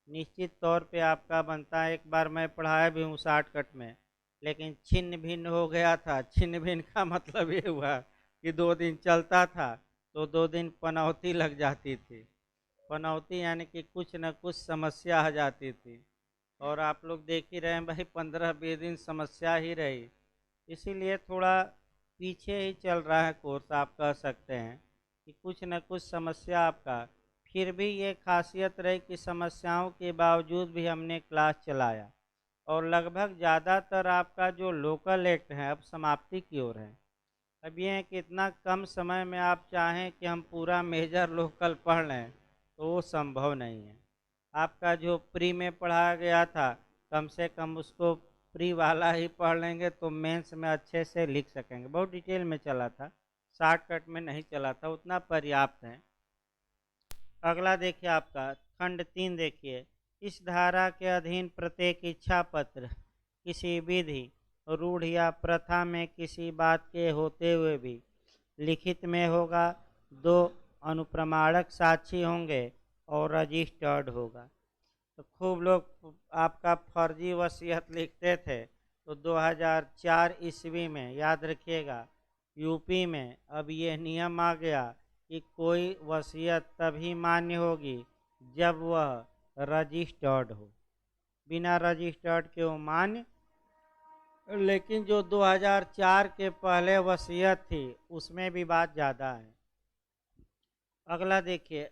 निश्चित तौर पे आपका बनता है। एक बार मैं पढ़ाया भी हूँ शॉर्टकट में, लेकिन छिन्न भिन्न हो गया था। छिन्न भिन्न का मतलब ये हुआ कि 2 दिन चलता था तो 2 दिन पनौती लग जाती थी। पनौती यानी कि कुछ न कुछ समस्या आ जाती थी, और आप लोग देख ही रहे हैं भाई, 15-20 दिन समस्या ही रही। इसीलिए थोड़ा पीछे ही चल रहा है कोर्स, आप कह सकते हैं कि कुछ न कुछ समस्या आपका। फिर भी ये खासियत रही कि समस्याओं के बावजूद भी हमने क्लास चलाया, और लगभग ज़्यादातर आपका जो लोकल एक्ट है अब समाप्ति की ओर है। अब ये है कि इतना कम समय में आप चाहें कि हम पूरा मेजर लोकल पढ़ लें तो वो संभव नहीं है। आपका जो प्री में पढ़ाया गया था, कम से कम उसको प्री वाला ही पढ़ लेंगे तो मेंस में अच्छे से लिख सकेंगे। बहुत डिटेल में चला था, शॉर्टकट में नहीं चला था, उतना पर्याप्त है। अगला देखिए आपका खंड 3 देखिए, इस धारा के अधीन प्रत्येक इच्छा पत्र किसी विधि, रूढ़ या प्रथा में किसी बात के होते हुए भी लिखित में होगा, 2 अनुप्रमाणक साक्षी होंगे और रजिस्टर्ड होगा। तो खूब लोग आपका फर्जी वसीयत लिखते थे, तो 2004 ईस्वी में याद रखिएगा यूपी में अब ये नियम आ गया कि कोई वसीयत तभी मान्य होगी जब वह रजिस्टर्ड हो। बिना रजिस्टर्ड के वो मान्य, लेकिन जो 2004 के पहले वसीयत थी उसमें भी बात ज़्यादा है। अगला देखिए,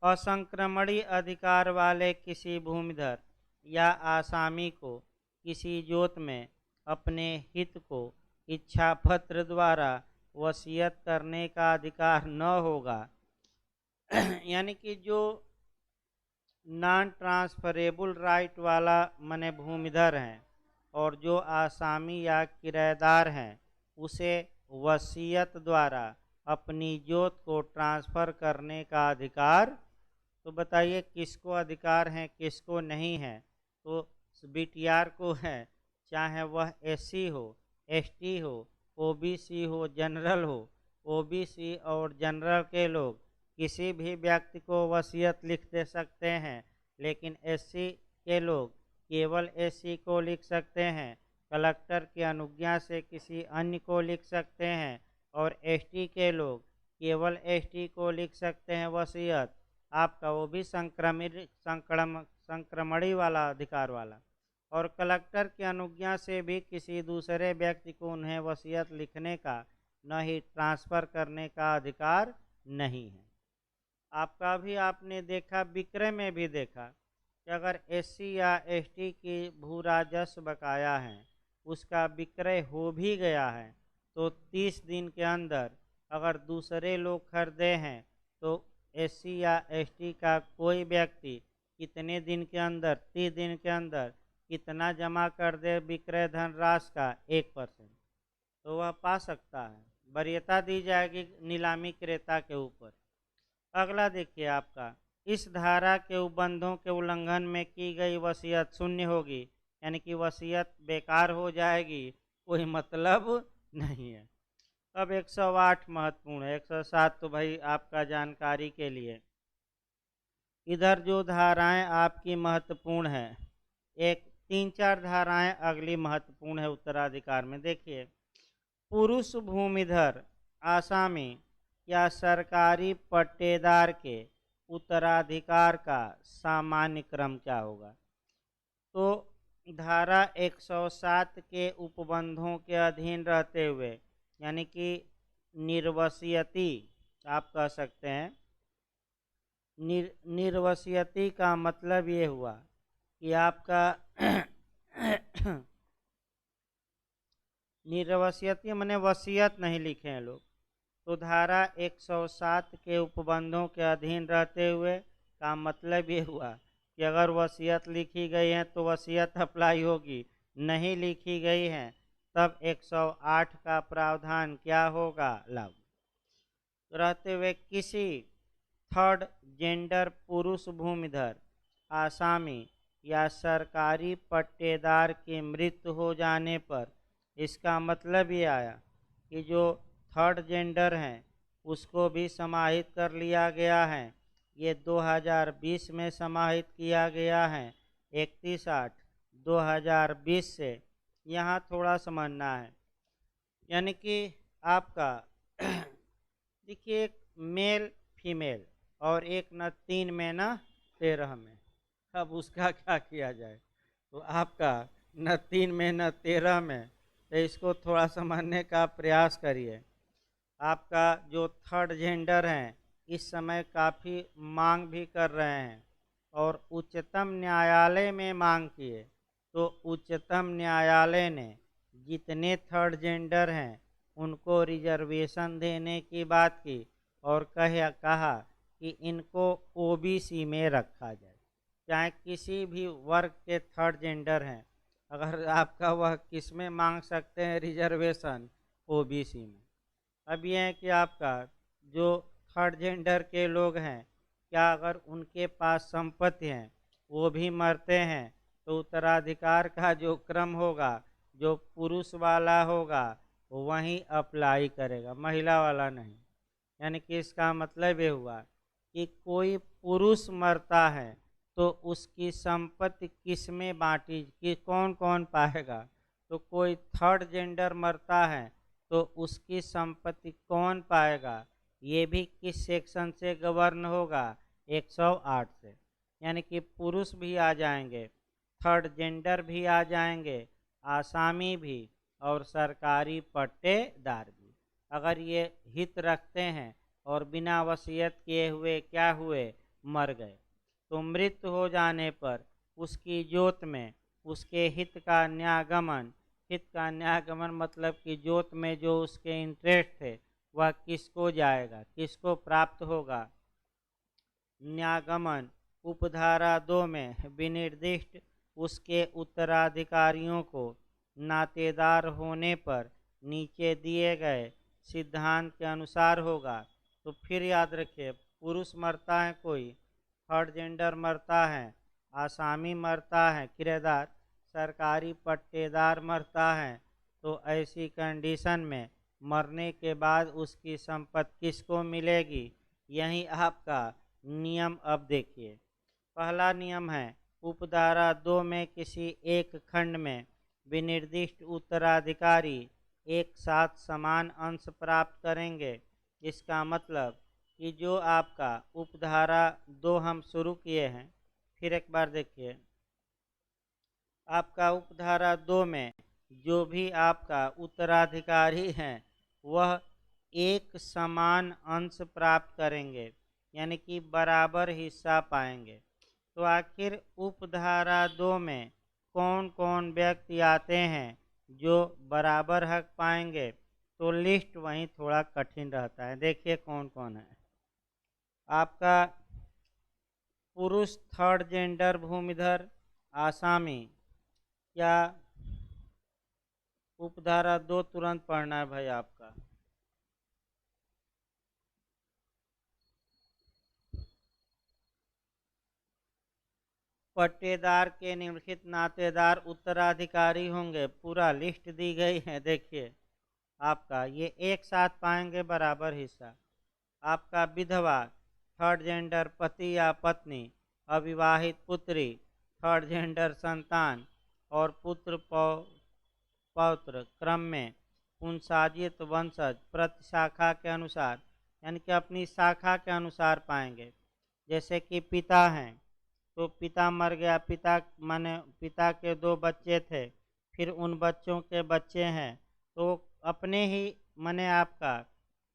असंक्रमणीय अधिकार वाले किसी भूमिधर या आसामी को किसी जोत में अपने हित को इच्छा पत्र द्वारा वसीयत करने का अधिकार न होगा। यानी कि जो नॉन ट्रांसफरेबल राइट वाला मने भूमिधर हैं और जो आसामी या किराएदार हैं, उसे वसीयत द्वारा अपनी जोत को ट्रांसफ़र करने का अधिकार, तो बताइए किसको अधिकार है किसको नहीं है? तो बीटीआर को है, चाहे वह SC हो, ST हो, OBC हो, जनरल हो। OBC और जनरल के लोग किसी भी व्यक्ति को वसीयत लिख दे सकते हैं, लेकिन SC के लोग केवल SC को लिख सकते हैं, कलेक्टर की अनुज्ञा से किसी अन्य को लिख सकते हैं, और ST के लोग केवल ST को लिख सकते हैं वसीयत। आपका वो भी संक्रमणी वाला अधिकार वाला, और कलेक्टर की अनुज्ञा से भी किसी दूसरे व्यक्ति को उन्हें वसीयत लिखने का न ही ट्रांसफ़र करने का अधिकार नहीं है। आपका भी आपने देखा, विक्रय में भी देखा कि अगर SC या ST की भू राजस्व बकाया है, उसका विक्रय हो भी गया है, तो 30 दिन के अंदर अगर दूसरे लोग खरीदे हैं तो SC या ST का कोई व्यक्ति कितने दिन के अंदर, 30 दिन के अंदर कितना जमा कर दे विक्रय धनराशि का 1%, तो वह पा सकता है। वरीयता दी जाएगी नीलामी क्रेता के ऊपर। अगला देखिए आपका, इस धारा के उपबंधों के उल्लंघन में की गई वसीयत शून्य होगी, यानी कि वसीयत बेकार हो जाएगी, कोई मतलब नहीं है। अब 108 महत्वपूर्ण है, 107 तो भाई आपका जानकारी के लिए। इधर जो धाराएं आपकी महत्वपूर्ण है, एक 3-4 धाराएं अगली महत्वपूर्ण है उत्तराधिकार में। देखिए, पुरुष भूमिधर आसामी या सरकारी पट्टेदार के उत्तराधिकार का सामान्य क्रम क्या होगा? तो धारा 107 के उपबंधों के अधीन रहते हुए, यानी कि निर्वसीयती आप कह सकते हैं। निर्वसीयती का मतलब ये हुआ कि आपका निर्वसियती मैंने वसीयत नहीं लिखे हैं लोग, तो धारा 107 के उपबंधों के अधीन रहते हुए का मतलब ये हुआ कि अगर वसीयत लिखी गई है तो वसीयत अप्लाई होगी, नहीं लिखी गई है तब 108 का प्रावधान क्या होगा, लागू। रहते हुए किसी थर्ड जेंडर पुरुष भूमिधर, आसामी या सरकारी पट्टेदार की मृत्यु हो जाने पर, इसका मतलब ये आया कि जो थर्ड जेंडर हैं उसको भी समाहित कर लिया गया है। ये 2020 में समाहित किया गया है 31/8/2020 से। यहाँ थोड़ा समझना है, यानी कि आपका देखिए एक मेल फीमेल और एक न 3 में न 13 में, अब उसका क्या किया जाए, तो आपका न 3 में न 13 में, तो इसको थोड़ा समझने का प्रयास करिए। आपका जो थर्ड जेंडर हैं इस समय काफ़ी मांग भी कर रहे हैं और उच्चतम न्यायालय में मांग किए, तो उच्चतम न्यायालय ने जितने थर्ड जेंडर हैं उनको रिजर्वेशन देने की बात की और कहा कि इनको ओबीसी में रखा जाए। चाहे किसी भी वर्ग के थर्ड जेंडर हैं, अगर आपका वह किस में मांग सकते हैं रिजर्वेशन, ओबीसी में। अब यह है कि आपका जो थर्ड जेंडर के लोग हैं, क्या अगर उनके पास संपत्ति हैं, वो भी मरते हैं, तो उत्तराधिकार का जो क्रम होगा जो पुरुष वाला होगा वहीं अप्लाई करेगा, महिला वाला नहीं। यानी कि इसका मतलब ये हुआ कि कोई पुरुष मरता है तो उसकी संपत्ति किस में बांटी, कि कौन कौन पाएगा, तो कोई थर्ड जेंडर मरता है तो उसकी संपत्ति कौन पाएगा, ये भी किस सेक्शन से गवर्न होगा, 108 से। यानी कि पुरुष भी आ जाएंगे, थर्ड जेंडर भी आ जाएंगे, आसामी भी और सरकारी पट्टेदार भी, अगर ये हित रखते हैं और बिना वसीयत किए हुए क्या हुए, मर गए, तो मृत्यु हो जाने पर उसकी जोत में उसके हित का न्यागमन, हित का न्यागमन मतलब कि जोत में जो उसके इंटरेस्ट थे वह किसको जाएगा, किसको प्राप्त होगा, न्यागमन उपधारा 2 में विनिर्दिष्ट उसके उत्तराधिकारियों को नातेदार होने पर नीचे दिए गए सिद्धांत के अनुसार होगा। तो फिर याद रखिए, पुरुष मरता है, कोई थर्ड जेंडर मरता है, आसामी मरता है किराएदार, सरकारी पट्टेदार मरता है, तो ऐसी कंडीशन में मरने के बाद उसकी संपत्ति किसको मिलेगी, यही आपका नियम। अब देखिए, पहला नियम है उपधारा 2 में किसी एक खंड में विनिर्दिष्ट उत्तराधिकारी एक साथ समान अंश प्राप्त करेंगे। इसका मतलब कि जो आपका उपधारा 2 हम शुरू किए हैं, फिर एक बार देखिए, आपका उपधारा 2 में जो भी आपका उत्तराधिकारी हैं वह एक समान अंश प्राप्त करेंगे, यानी कि बराबर हिस्सा पाएंगे। तो आखिर उपधारा 2 में कौन कौन व्यक्ति आते हैं जो बराबर हक पाएंगे, तो लिस्ट वहीं थोड़ा कठिन रहता है। देखिए कौन कौन है। आपका पुरुष थर्ड जेंडर भूमिधर आसामी, क्या उपधारा 2 तुरंत पढ़ना है भाई आपका। पट्टेदार के निम्नलिखित नातेदार उत्तराधिकारी होंगे, पूरा लिस्ट दी गई है। देखिए आपका ये एक साथ पाएंगे बराबर हिस्सा। आपका विधवा थर्ड जेंडर पति या पत्नी, अविवाहित पुत्री थर्ड जेंडर संतान और पुत्र पौत्र क्रम में पुंसाजित वंशज प्रति शाखा के अनुसार, यानी कि अपनी शाखा के अनुसार पाएंगे। जैसे कि पिता हैं तो पिता मर गया, पिता माने पिता के 2 बच्चे थे, फिर उन बच्चों के बच्चे हैं, तो अपने ही माने आपका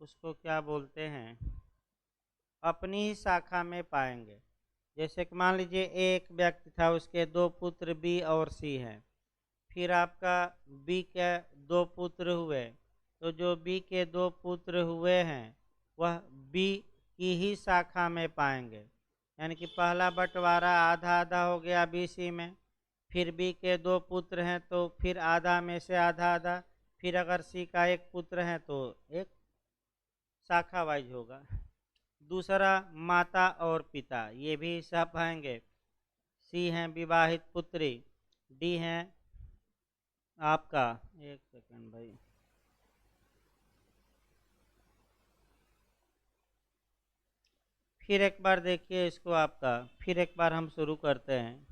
उसको क्या बोलते हैं, अपनी ही शाखा में पाएंगे। जैसे कि मान लीजिए एक व्यक्ति था, उसके 2 पुत्र बी और सी हैं, फिर आपका बी के 2 पुत्र हुए, तो जो बी के 2 पुत्र हुए हैं वह बी की ही शाखा में पाएंगे, यानी कि पहला बंटवारा आधा आधा हो गया बी सी में। फिर बी के 2 पुत्र हैं तो फिर आधा में से आधा आधा, फिर अगर सी का एक पुत्र है तो एक शाखा वाइज होगा। दूसरा माता और पिता, ये भी हिस्सा पाएंगे। सी हैं विवाहित पुत्री, डी हैं आपका, एक सेकंड भाई, फिर एक बार देखिए इसको आपका, फिर एक बार हम शुरू करते हैं।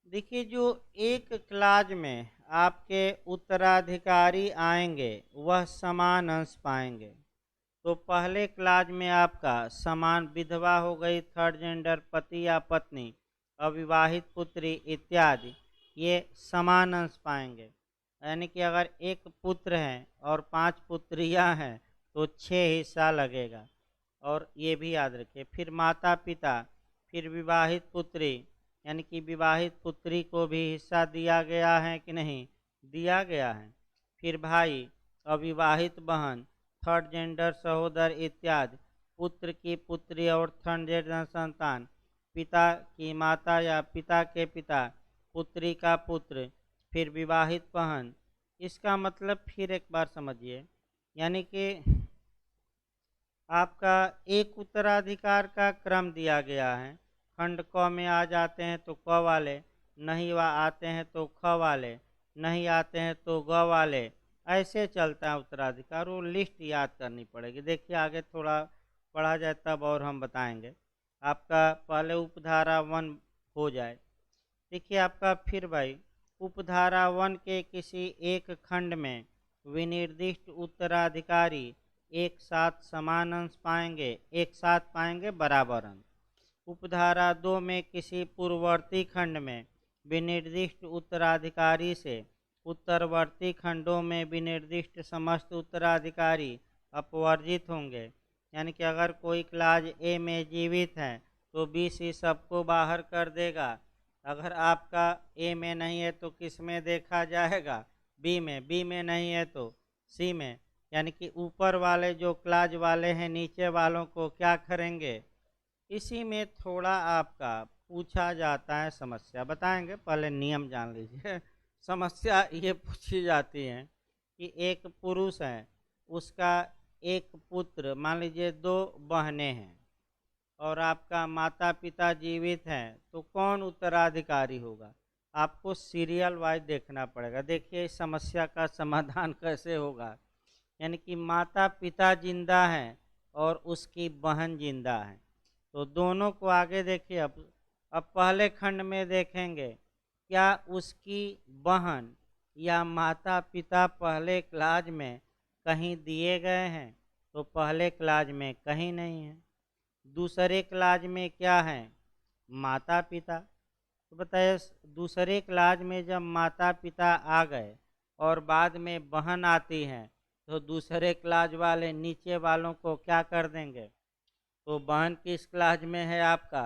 देखिए जो एक क्लाज में आपके उत्तराधिकारी आएंगे वह समान अंश पाएंगे। तो पहले क्लाज में आपका समान विधवा हो गई, थर्ड जेंडर, पति या पत्नी, अविवाहित पुत्री इत्यादि, ये समान अंश पाएंगे। यानी कि अगर एक पुत्र है और 5 पुत्रियां हैं तो 6 हिस्सा लगेगा। और ये भी याद रखिए। फिर माता पिता, फिर विवाहित पुत्री, यानी कि विवाहित पुत्री को भी हिस्सा दिया गया है कि नहीं, दिया गया है। फिर भाई, अविवाहित बहन, थर्ड जेंडर सहोदर इत्यादि, पुत्र की पुत्री और थर्ड जेंडर संतान, पिता की माता या पिता के पिता, पुत्री का पुत्र, फिर विवाहित बहन। इसका मतलब फिर एक बार समझिए, यानी कि आपका एक उत्तराधिकार का क्रम दिया गया है। खंड क में आ जाते हैं तो क वाले, नहीं वह आते हैं तो ख वाले, नहीं आते हैं तो ग वाले, ऐसे चलता है उत्तराधिकार। वो लिस्ट याद करनी पड़ेगी। देखिए आगे थोड़ा पढ़ा जाए तब और हम बताएंगे। आपका पहले उपधारा 1 हो जाए। देखिए आपका फिर भाई, उपधारा 1 के किसी एक खंड में विनिर्दिष्ट उत्तराधिकारी एक साथ समान अंश पाएंगे, एक साथ पाएंगे बराबर अंश। उपधारा 2 में किसी पूर्ववर्ती खंड में विनिर्दिष्ट उत्तराधिकारी से उत्तरवर्ती खंडों में विनिर्दिष्ट समस्त उत्तराधिकारी अपवर्जित होंगे। यानी कि अगर कोई क्लाज ए में जीवित है तो बी सी सबको बाहर कर देगा। अगर आपका ए में नहीं है तो किस में देखा जाएगा, बी में, बी में नहीं है तो सी में। यानी कि ऊपर वाले जो क्लाज वाले हैं नीचे वालों को क्या करेंगे। इसी में थोड़ा आपका पूछा जाता है, समस्या बताएंगे, पहले नियम जान लीजिए। समस्या ये पूछी जाती है कि एक पुरुष है, उसका एक पुत्र, मान लीजिए 2 बहनें हैं और आपका माता पिता जीवित हैं, तो कौन उत्तराधिकारी होगा। आपको सीरियल वाइज देखना पड़ेगा। देखिए इस समस्या का समाधान कैसे होगा। यानी कि माता पिता जिंदा हैं और उसकी बहन जिंदा है, तो दोनों को आगे देखिए। अब पहले खंड में देखेंगे, क्या उसकी बहन या माता पिता पहले क्लाज में कहीं दिए गए हैं, तो पहले क्लाज में कहीं नहीं है। दूसरे क्लाज में क्या है, माता पिता। तो बताइए दूसरे क्लाज में जब माता पिता आ गए और बाद में बहन आती है तो दूसरे क्लाज वाले नीचे वालों को क्या कर देंगे। तो बहन किस क्लाज में है आपका,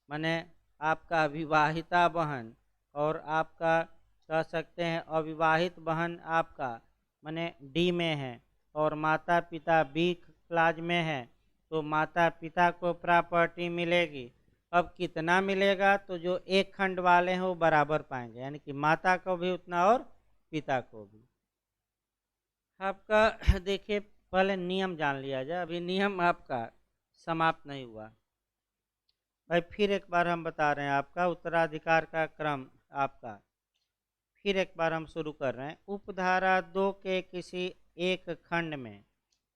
माने आपका विवाहिता बहन, और आपका कह सकते हैं अविवाहित बहन आपका माने डी में है, और माता पिता बी क्लाज में है, तो माता पिता को प्रॉपर्टी मिलेगी। अब कितना मिलेगा, तो जो एक खंड वाले हैं वो बराबर पाएंगे, यानी कि माता को भी उतना और पिता को भी। आपका देखिए पहले नियम जान लिया जाए, अभी नियम आपका समाप्त नहीं हुआ भाई। फिर एक बार हम बता रहे हैं आपका उत्तराधिकार का क्रम आपका, फिर एक बार हम शुरू कर रहे हैं। उपधारा 2 के किसी एक खंड में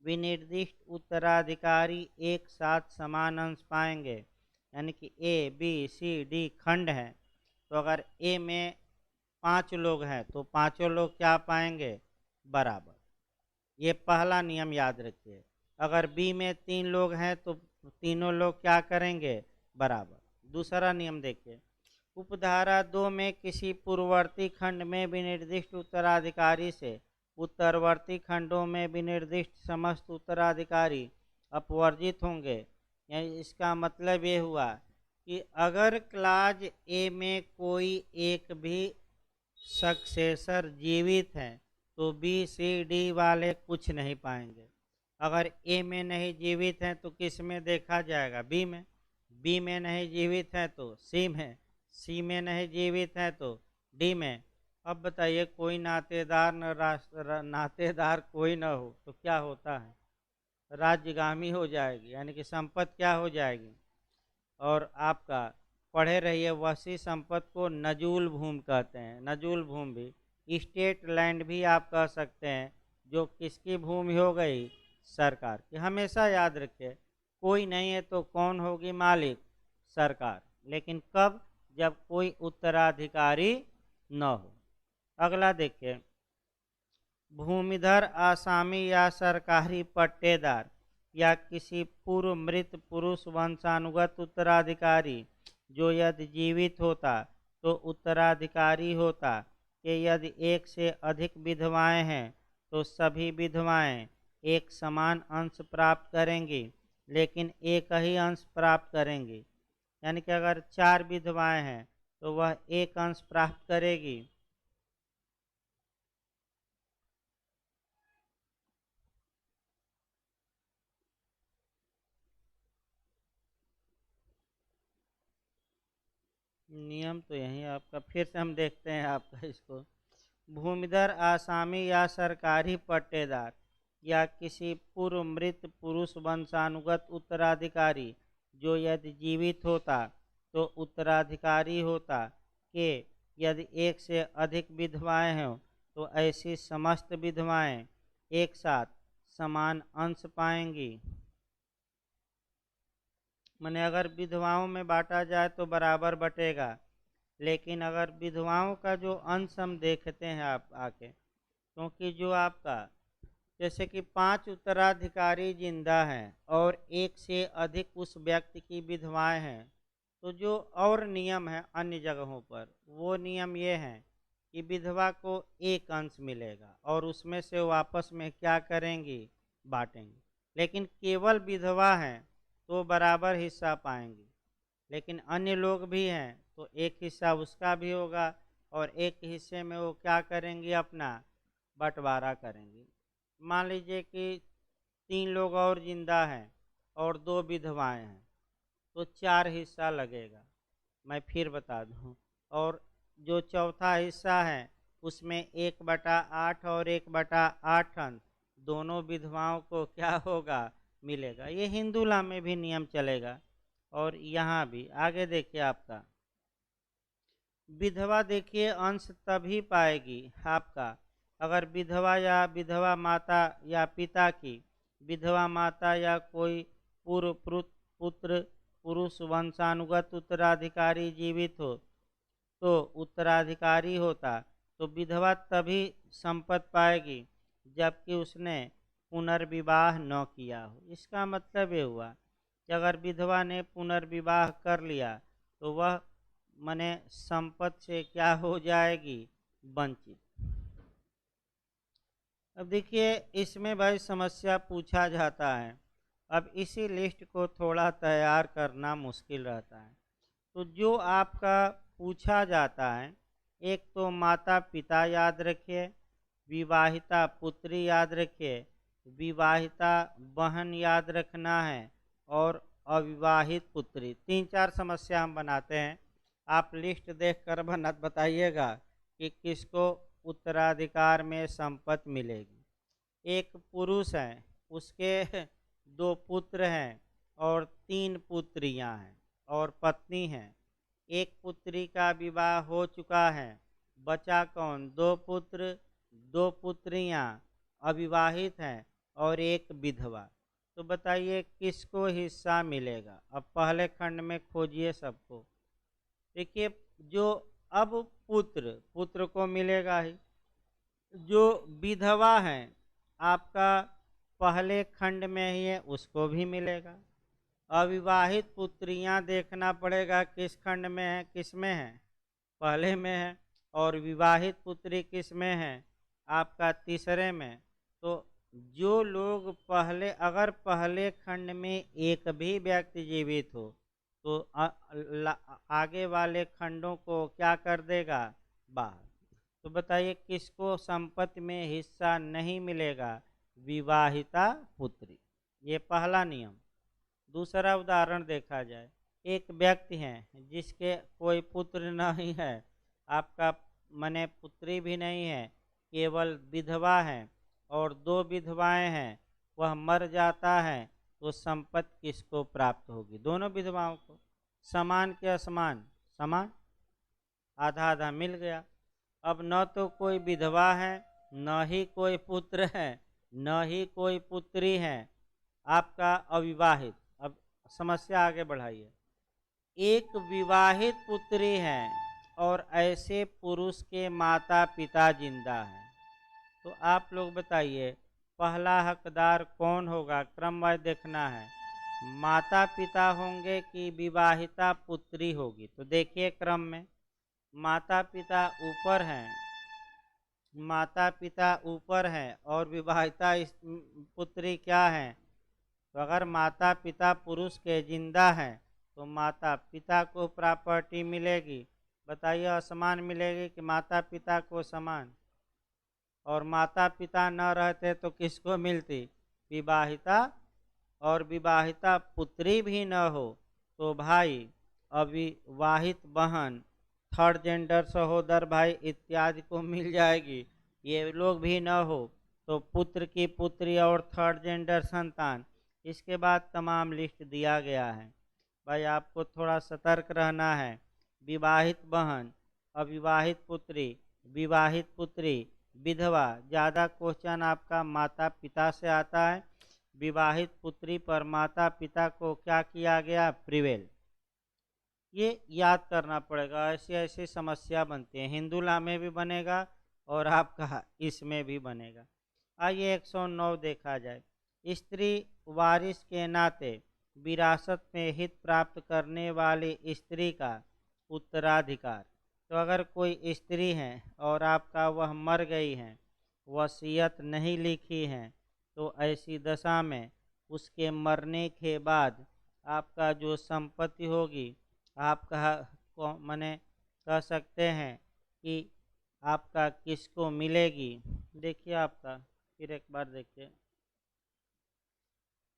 विनिर्दिष्ट उत्तराधिकारी एक साथ समान अंश पाएंगे। यानी कि ए बी सी डी खंड है, तो अगर ए में 5 लोग हैं तो पांचों लोग क्या पाएंगे, बराबर। ये पहला नियम याद रखिए। अगर बी में 3 लोग हैं तो तीनों लोग क्या करेंगे, बराबर। दूसरा नियम देखिए, उपधारा 2 में किसी पूर्ववर्ती खंड में विनिर्दिष्ट उत्तराधिकारी से उत्तरवर्ती खंडों में विनिर्दिष्ट समस्त उत्तराधिकारी अपवर्जित होंगे। यानी इसका मतलब ये हुआ कि अगर क्लाज ए में कोई एक भी सक्सेसर जीवित हैं तो बी सी डी वाले कुछ नहीं पाएंगे। अगर ए में नहीं जीवित हैं तो किस में देखा जाएगा? बी में नहीं जीवित हैं तो सी में नहीं जीवित हैं तो डी में। अब बताइए, कोई नातेदार न राष्ट्र नातेदार कोई न हो तो क्या होता है? राज्यगामी हो जाएगी, यानी कि संपत्ति क्या हो जाएगी? और आपका पढ़े रहिए, वसी संपत्ति को नजूल भूमि कहते हैं। नजूल भूमि भी स्टेट लैंड भी आप कह सकते हैं, जो किसकी भूमि हो गई? सरकार की। हमेशा याद रखिए, कोई नहीं है तो कौन होगी मालिक? सरकार। लेकिन कब? जब कोई उत्तराधिकारी न हो। अगला देखिए, भूमिधर आसामी या सरकारी पट्टेदार या किसी पूर्व मृत पुरुष वंशानुगत उत्तराधिकारी जो यदि जीवित होता तो उत्तराधिकारी होता कि यदि एक से अधिक विधवाएं हैं तो सभी विधवाएं एक समान अंश प्राप्त करेंगी, लेकिन एक ही अंश प्राप्त करेंगी। यानी कि अगर 4 विधवाएं हैं तो वह एक अंश प्राप्त करेगी। नियम तो यही आपका, फिर से हम देखते हैं आपका इसको। भूमिधर आसामी या सरकारी पट्टेदार या किसी पूर्व मृत पुरुष वंशानुगत उत्तराधिकारी जो यदि जीवित होता तो उत्तराधिकारी होता कि यदि एक से अधिक विधवाएं हों तो ऐसी समस्त विधवाएं एक साथ समान अंश पाएंगी। माने अगर विधवाओं में बांटा जाए तो बराबर बटेगा, लेकिन अगर विधवाओं का जो अंश हम देखते हैं आप आके, क्योंकि जो आपका जैसे कि 5 उत्तराधिकारी जिंदा हैं और एक से अधिक उस व्यक्ति की विधवाएं हैं, तो जो और नियम है अन्य जगहों पर, वो नियम ये हैं कि विधवा को एक अंश मिलेगा और उसमें से वो आपस में क्या करेंगी? बांटेंगी। लेकिन केवल विधवा हैं तो बराबर हिस्सा पाएंगी, लेकिन अन्य लोग भी हैं तो एक हिस्सा उसका भी होगा और एक हिस्से में वो क्या करेंगी? अपना बंटवारा करेंगी। मान लीजिए कि 3 लोग और जिंदा हैं और 2 विधवाएं हैं, तो 4 हिस्सा लगेगा। मैं फिर बता दूं, और जो चौथा हिस्सा है उसमें 1/8 और 1/8 अंश दोनों विधवाओं को क्या होगा? मिलेगा। ये हिंदू लॉ में भी नियम चलेगा और यहाँ भी। आगे देखिए आपका, विधवा देखिए अंश तभी पाएगी आपका अगर विधवा या विधवा माता या पिता की विधवा माता या कोई पूर्व पुत्र पुरुष वंशानुगत उत्तराधिकारी जीवित हो तो उत्तराधिकारी होता, तो विधवा तभी संपत्ति पाएगी जबकि उसने पुनर्विवाह न किया हो। इसका मतलब ये हुआ कि अगर विधवा ने पुनर्विवाह कर लिया तो वह मने संपत्ति से क्या हो जाएगी? वंचित। अब देखिए, इसमें भाई समस्या पूछा जाता है। अब इसी लिस्ट को थोड़ा तैयार करना मुश्किल रहता है। तो जो आपका पूछा जाता है, एक तो माता पिता याद रखिए, विवाहिता पुत्री याद रखिए, विवाहिता बहन याद रखना है, और अविवाहित पुत्री। 3-4 समस्या हम बनाते हैं। आप लिस्ट देख कर बताइएगा कि किसको उत्तराधिकार में संपत्ति मिलेगी। एक पुरुष है, उसके 2 पुत्र हैं और 3 पुत्रियां हैं और पत्नी हैं। एक पुत्री का विवाह हो चुका है, बचा कौन? 2 पुत्र, 2 पुत्रियां अविवाहित हैं और एक विधवा। तो बताइए किसको हिस्सा मिलेगा? अब पहले खंड में खोजिए सबको। देखिए, जो अब पुत्र को मिलेगा ही। जो विधवा है आपका पहले खंड में ही है, उसको भी मिलेगा। अविवाहित पुत्रियां देखना पड़ेगा किस खंड में है, किस में है? पहले में है। और विवाहित पुत्री किस में है? आपका तीसरे में। तो जो लोग पहले, अगर पहले खंड में एक भी व्यक्ति जीवित हो तो आगे वाले खंडों को क्या कर देगा? बाहर। तो बताइए किसको संपत्ति में हिस्सा नहीं मिलेगा? विवाहिता पुत्री। ये पहला नियम। दूसरा उदाहरण देखा जाए, एक व्यक्ति है जिसके कोई पुत्र नहीं है, आपका मने पुत्री भी नहीं है, केवल विधवा है और दो विधवाएं हैं, वह मर जाता है तो संपत्ति किसको प्राप्त होगी? दोनों विधवाओं को। समान के असमान? समान, आधा आधा मिल गया। अब न तो कोई विधवा है, न ही कोई पुत्र है, न ही कोई पुत्री है, आपका अविवाहित। अब समस्या आगे बढ़ाइए। एक विवाहित पुत्री है और ऐसे पुरुष के माता पिता जिंदा हैं, तो आप लोग बताइए पहला हकदार कौन होगा? क्रमवार देखना है। माता पिता होंगे कि विवाहिता पुत्री होगी? तो देखिए क्रम में, माता पिता ऊपर हैं, माता पिता ऊपर हैं और विवाहिता पुत्री क्या है? तो अगर माता पिता पुरुष के जिंदा हैं तो माता पिता को प्रॉपर्टी मिलेगी। बताइए असमान मिलेगी कि माता पिता को समान? और माता पिता न रहते तो किसको मिलती? विवाहिता। और विवाहिता पुत्री भी न हो तो भाई अविवाहित बहन, थर्ड जेंडर सहोदर भाई इत्यादि को मिल जाएगी। ये लोग भी न हो तो पुत्र की पुत्री और थर्ड जेंडर संतान। इसके बाद तमाम लिस्ट दिया गया है। भाई आपको थोड़ा सतर्क रहना है। विवाहित बहन, अविवाहित पुत्री, विवाहित पुत्री, विधवा, ज़्यादा क्वेश्चन आपका माता पिता से आता है। विवाहित पुत्री पर माता पिता को क्या किया गया? प्रिवेल। ये याद करना पड़ेगा, ऐसी ऐसी समस्या बनती है। हिंदुला में भी बनेगा और आपका इसमें भी बनेगा। आइए 109 देखा जाए। स्त्री वारिस के नाते विरासत में हित प्राप्त करने वाली स्त्री का उत्तराधिकार। तो अगर कोई स्त्री है और आपका वह मर गई है, वसीयत नहीं लिखी है, तो ऐसी दशा में उसके मरने के बाद आपका जो संपत्ति होगी, आपका मने कह सकते हैं कि आपका किसको मिलेगी? देखिए आपका फिर एक बार देखिए,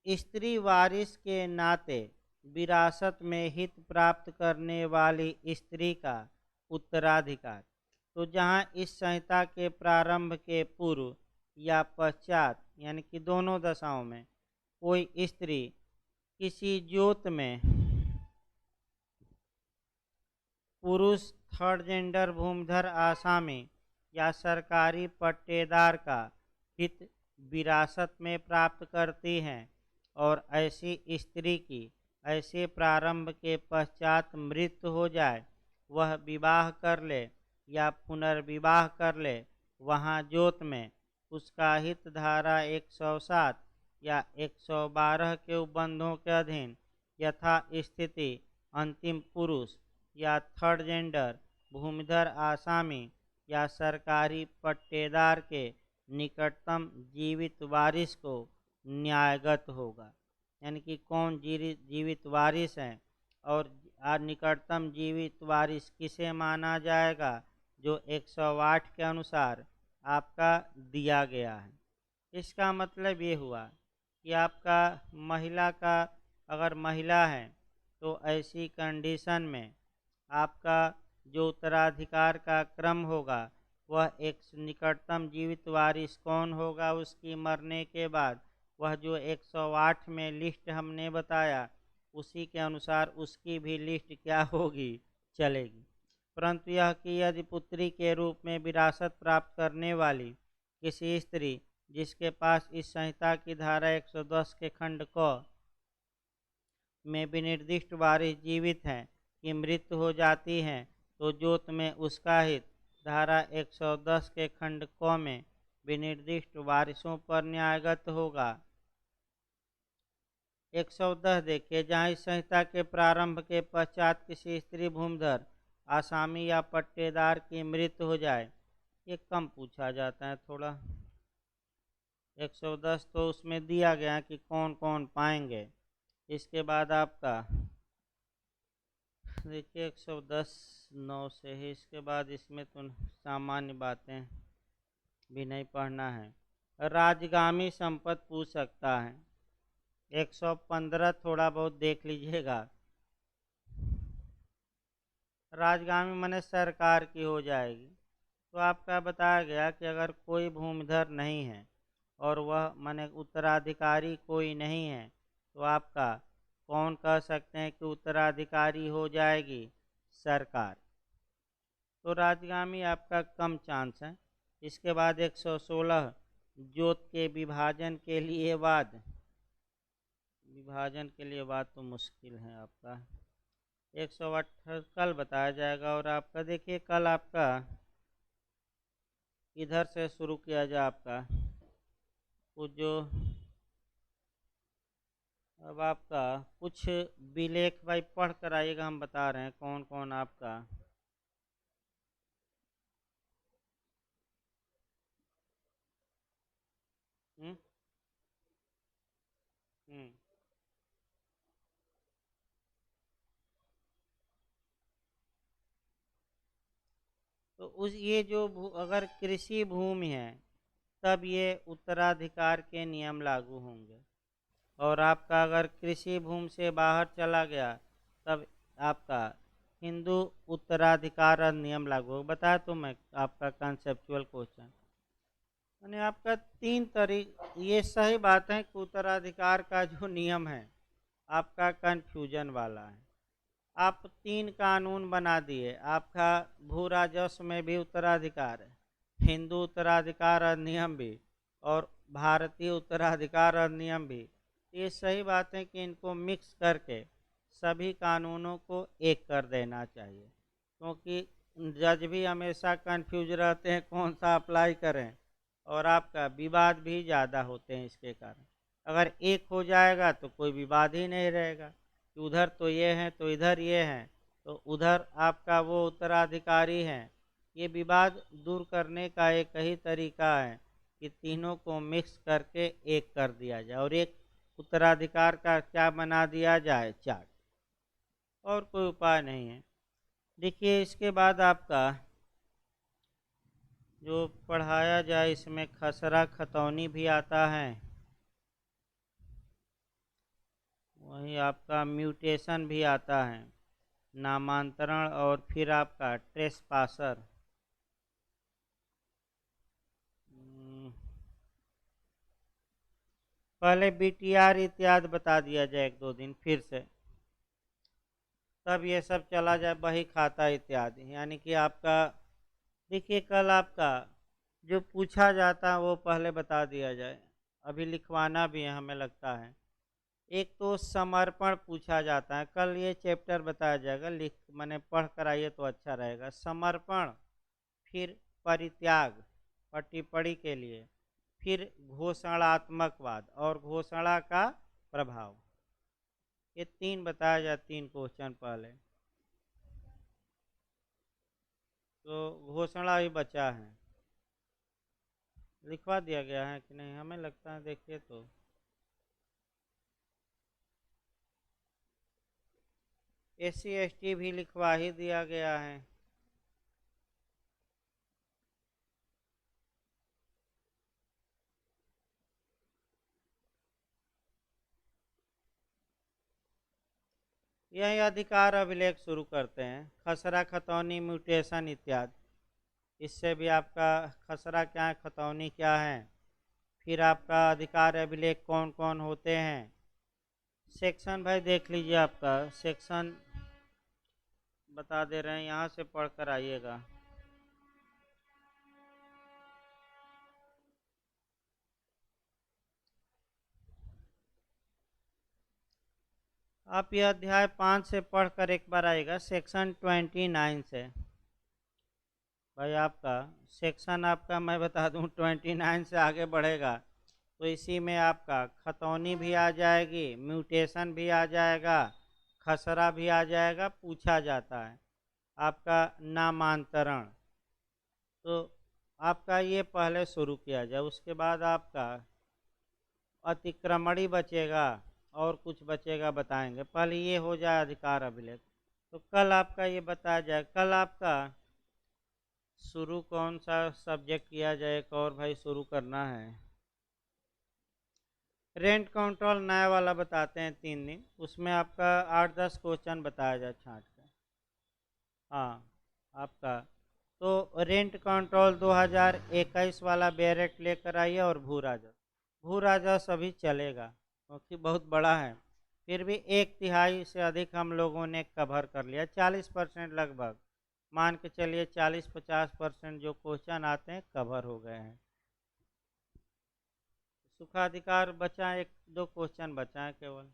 स्त्री वारिस के नाते विरासत में हित प्राप्त करने वाली स्त्री का उत्तराधिकार। तो जहाँ इस संहिता के प्रारंभ के पूर्व या पश्चात यानी कि दोनों दशाओं में कोई स्त्री किसी जोत में पुरुष थर्ड जेंडर भूमिधर आसामी या सरकारी पट्टेदार का हित विरासत में प्राप्त करती हैं और ऐसी स्त्री की ऐसे प्रारंभ के पश्चात मृत्यु हो जाए, वह विवाह कर ले या पुनर्विवाह कर ले, वहाँ जोत में उसका हित धारा 107 या 112 के उपबंधों के अधीन यथा स्थिति अंतिम पुरुष या थर्ड जेंडर भूमिधर आसामी या सरकारी पट्टेदार के निकटतम जीवित वारिस को न्यायगत होगा। यानी कि कौन जीवित वारिस हैं और निकटतम जीवित वारिस किसे माना जाएगा? जो 108 के अनुसार आपका दिया गया है। इसका मतलब ये हुआ कि आपका महिला का, अगर महिला है तो ऐसी कंडीशन में आपका जो उत्तराधिकार का क्रम होगा वह एक निकटतम जीवित वारिस कौन होगा उसकी मरने के बाद? वह जो 108 में लिस्ट हमने बताया उसी के अनुसार उसकी भी लिस्ट क्या होगी? चलेगी। परंतु यह कि यदि पुत्री के रूप में विरासत प्राप्त करने वाली किसी स्त्री जिसके पास इस संहिता की धारा 110 के खंड क में विनिर्दिष्ट वारिस जीवित हैं की मृत्यु हो जाती है, तो जोत में उसका हित धारा 110 के खंड क में विनिर्दिष्ट वारिसों पर न्यायगत होगा। 110 देखिए, जहाँ इस संहिता के प्रारंभ के पश्चात किसी स्त्री भूमिधर आसामी या पट्टेदार की मृत्यु हो जाए। ये कम पूछा जाता है थोड़ा। 110 तो उसमें दिया गया कि कौन कौन पाएंगे। इसके बाद आपका देखिए 110 9 से ही, इसके बाद इसमें तो सामान्य बातें भी नहीं पढ़ना है। राजगामी संपत्ति पूछ सकता है। 115 थोड़ा बहुत देख लीजिएगा। राजगामी माने सरकार की हो जाएगी। तो आपका बताया गया कि अगर कोई भूमिधर नहीं है और वह माने उत्तराधिकारी कोई नहीं है, तो आपका कौन कह सकते हैं कि उत्तराधिकारी हो जाएगी? सरकार। तो राजगामी आपका कम चांस है। इसके बाद 116 जोत के विभाजन के लिए वाद। विभाजन के लिए वाद तो मुश्किल है आपका। 118 कल बताया जाएगा। और आपका देखिए कल आपका इधर से शुरू किया जाए। आपका वो जो अब आपका कुछ विलेख भाई पढ़ कर आइएगा, हम बता रहे हैं कौन कौन आपका। हम्म हम्म तो उस ये जो अगर कृषि भूमि है तब ये उत्तराधिकार के नियम लागू होंगे। और आपका अगर कृषि भूमि से बाहर चला गया तब आपका हिंदू उत्तराधिकार अधिनियम लागू होगा। बताया तो मैं आपका कंसेप्चुअल क्वेश्चन यानी आपका तीन तरीक। ये सही बात है कि उत्तराधिकार का जो नियम है आपका कन्फ्यूजन वाला है। आप तीन कानून बना दिए। आपका भू राजस्व में भी उत्तराधिकार है, हिंदू उत्तराधिकार अधिनियम भी, और भारतीय उत्तराधिकार अधिनियम भी। ये सही बात है कि इनको मिक्स करके सभी कानूनों को एक कर देना चाहिए, क्योंकि जज भी हमेशा कंफ्यूज रहते हैं कौन सा अप्लाई करें, और आपका विवाद भी ज़्यादा होते हैं इसके कारण। अगर एक हो जाएगा तो कोई विवाद ही नहीं रहेगा कि उधर तो ये हैं तो इधर ये हैं, तो उधर आपका वो उत्तराधिकारी हैं। ये विवाद दूर करने का एक ही तरीका है कि तीनों को मिक्स करके एक कर दिया जाए और एक उत्तराधिकार का क्या बना दिया जाए, चार्ट। और कोई उपाय नहीं है। देखिए इसके बाद आपका जो पढ़ाया जाए इसमें खसरा खतौनी भी आता है, वही आपका म्यूटेशन भी आता है, नामांतरण, और फिर आपका ट्रेसपासर। पहले बीटीआर इत्यादि बता दिया जाए एक दो दिन फिर से, तब ये सब चला जाए बही खाता इत्यादि। यानी कि आपका देखिए कल आपका जो पूछा जाता है वो पहले बता दिया जाए। अभी लिखवाना भी है हमें लगता है। एक तो समर्पण पूछा जाता है, कल ये चैप्टर बताया जाएगा। लिख मैंने पढ़ कर आइए तो अच्छा रहेगा। समर्पण, फिर परित्याग और टिप्पणी के लिए, फिर घोषणात्मकवाद और घोषणा का प्रभाव। ये तीन बताया जाए, तीन क्वेश्चन पहले। तो घोषणा भी बचा है, लिखवा दिया गया है कि नहीं हमें लगता है, देखिए तो। SC ST भी लिखवा ही दिया गया है। यही अधिकार अभिलेख शुरू करते हैं, खसरा खतौनी म्यूटेशन इत्यादि। इससे भी आपका खसरा क्या है, खतौनी क्या है, फिर आपका अधिकार अभिलेख कौन कौन होते हैं। सेक्शन भाई देख लीजिए, आपका सेक्शन बता दे रहे हैं, यहाँ से पढ़ कर आइएगा। आप यह अध्याय 5 से पढ़कर एक बार आएगा, सेक्शन 29 से। भाई आपका सेक्शन आपका मैं बता दूं 29 से आगे बढ़ेगा तो इसी में आपका खतौनी भी आ जाएगी, म्यूटेशन भी आ जाएगा, खसरा भी आ जाएगा। पूछा जाता है आपका नामांतरण। तो आपका ये पहले शुरू किया जाए, उसके बाद आपका अतिक्रमणी बचेगा और कुछ बचेगा, बताएंगे। पहले ये हो जाए अधिकार अभिलेख। तो कल आपका ये बताया जाए, कल आपका शुरू कौन सा सब्जेक्ट किया जाए, एक और भाई शुरू करना है। रेंट कंट्रोल नया वाला बताते हैं 3 दिन, उसमें आपका 8-10 क्वेश्चन बताया जाए छांट कर। हाँ आपका तो रेंट कंट्रोल 2021 वाला बैरेक्ट लेकर आइए, और भू राजस्व अभी चलेगा क्योंकि बहुत बड़ा है, फिर भी 1/3 से अधिक हम लोगों ने कवर कर लिया, 40% लगभग, मान के चलिए 40-50% जो क्वेश्चन आते हैं कवर हो गए हैं। सुखाधिकार बचा है, 1-2 क्वेश्चन बचा है केवल।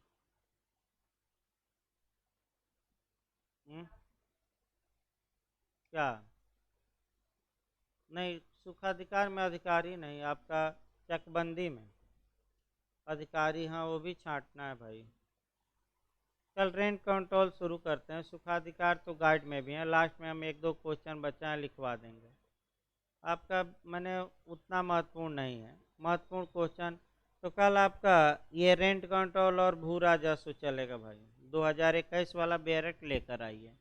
हम्म, क्या? नहीं, सुखाधिकार में अधिकारी नहीं, आपका चकबंदी में अधिकारी, हाँ वो भी छांटना है भाई। कल रेंट कंट्रोल शुरू करते हैं, सुखाधिकार तो गाइड में भी है, लास्ट में हम 1-2 क्वेश्चन बचा है लिखवा देंगे आपका, मैंने उतना महत्वपूर्ण नहीं है, महत्वपूर्ण क्वेश्चन। तो कल आपका ये रेंट कंट्रोल और भू राजस्व चलेगा भाई, 2021 वाला बैरेक्ट लेकर आइए।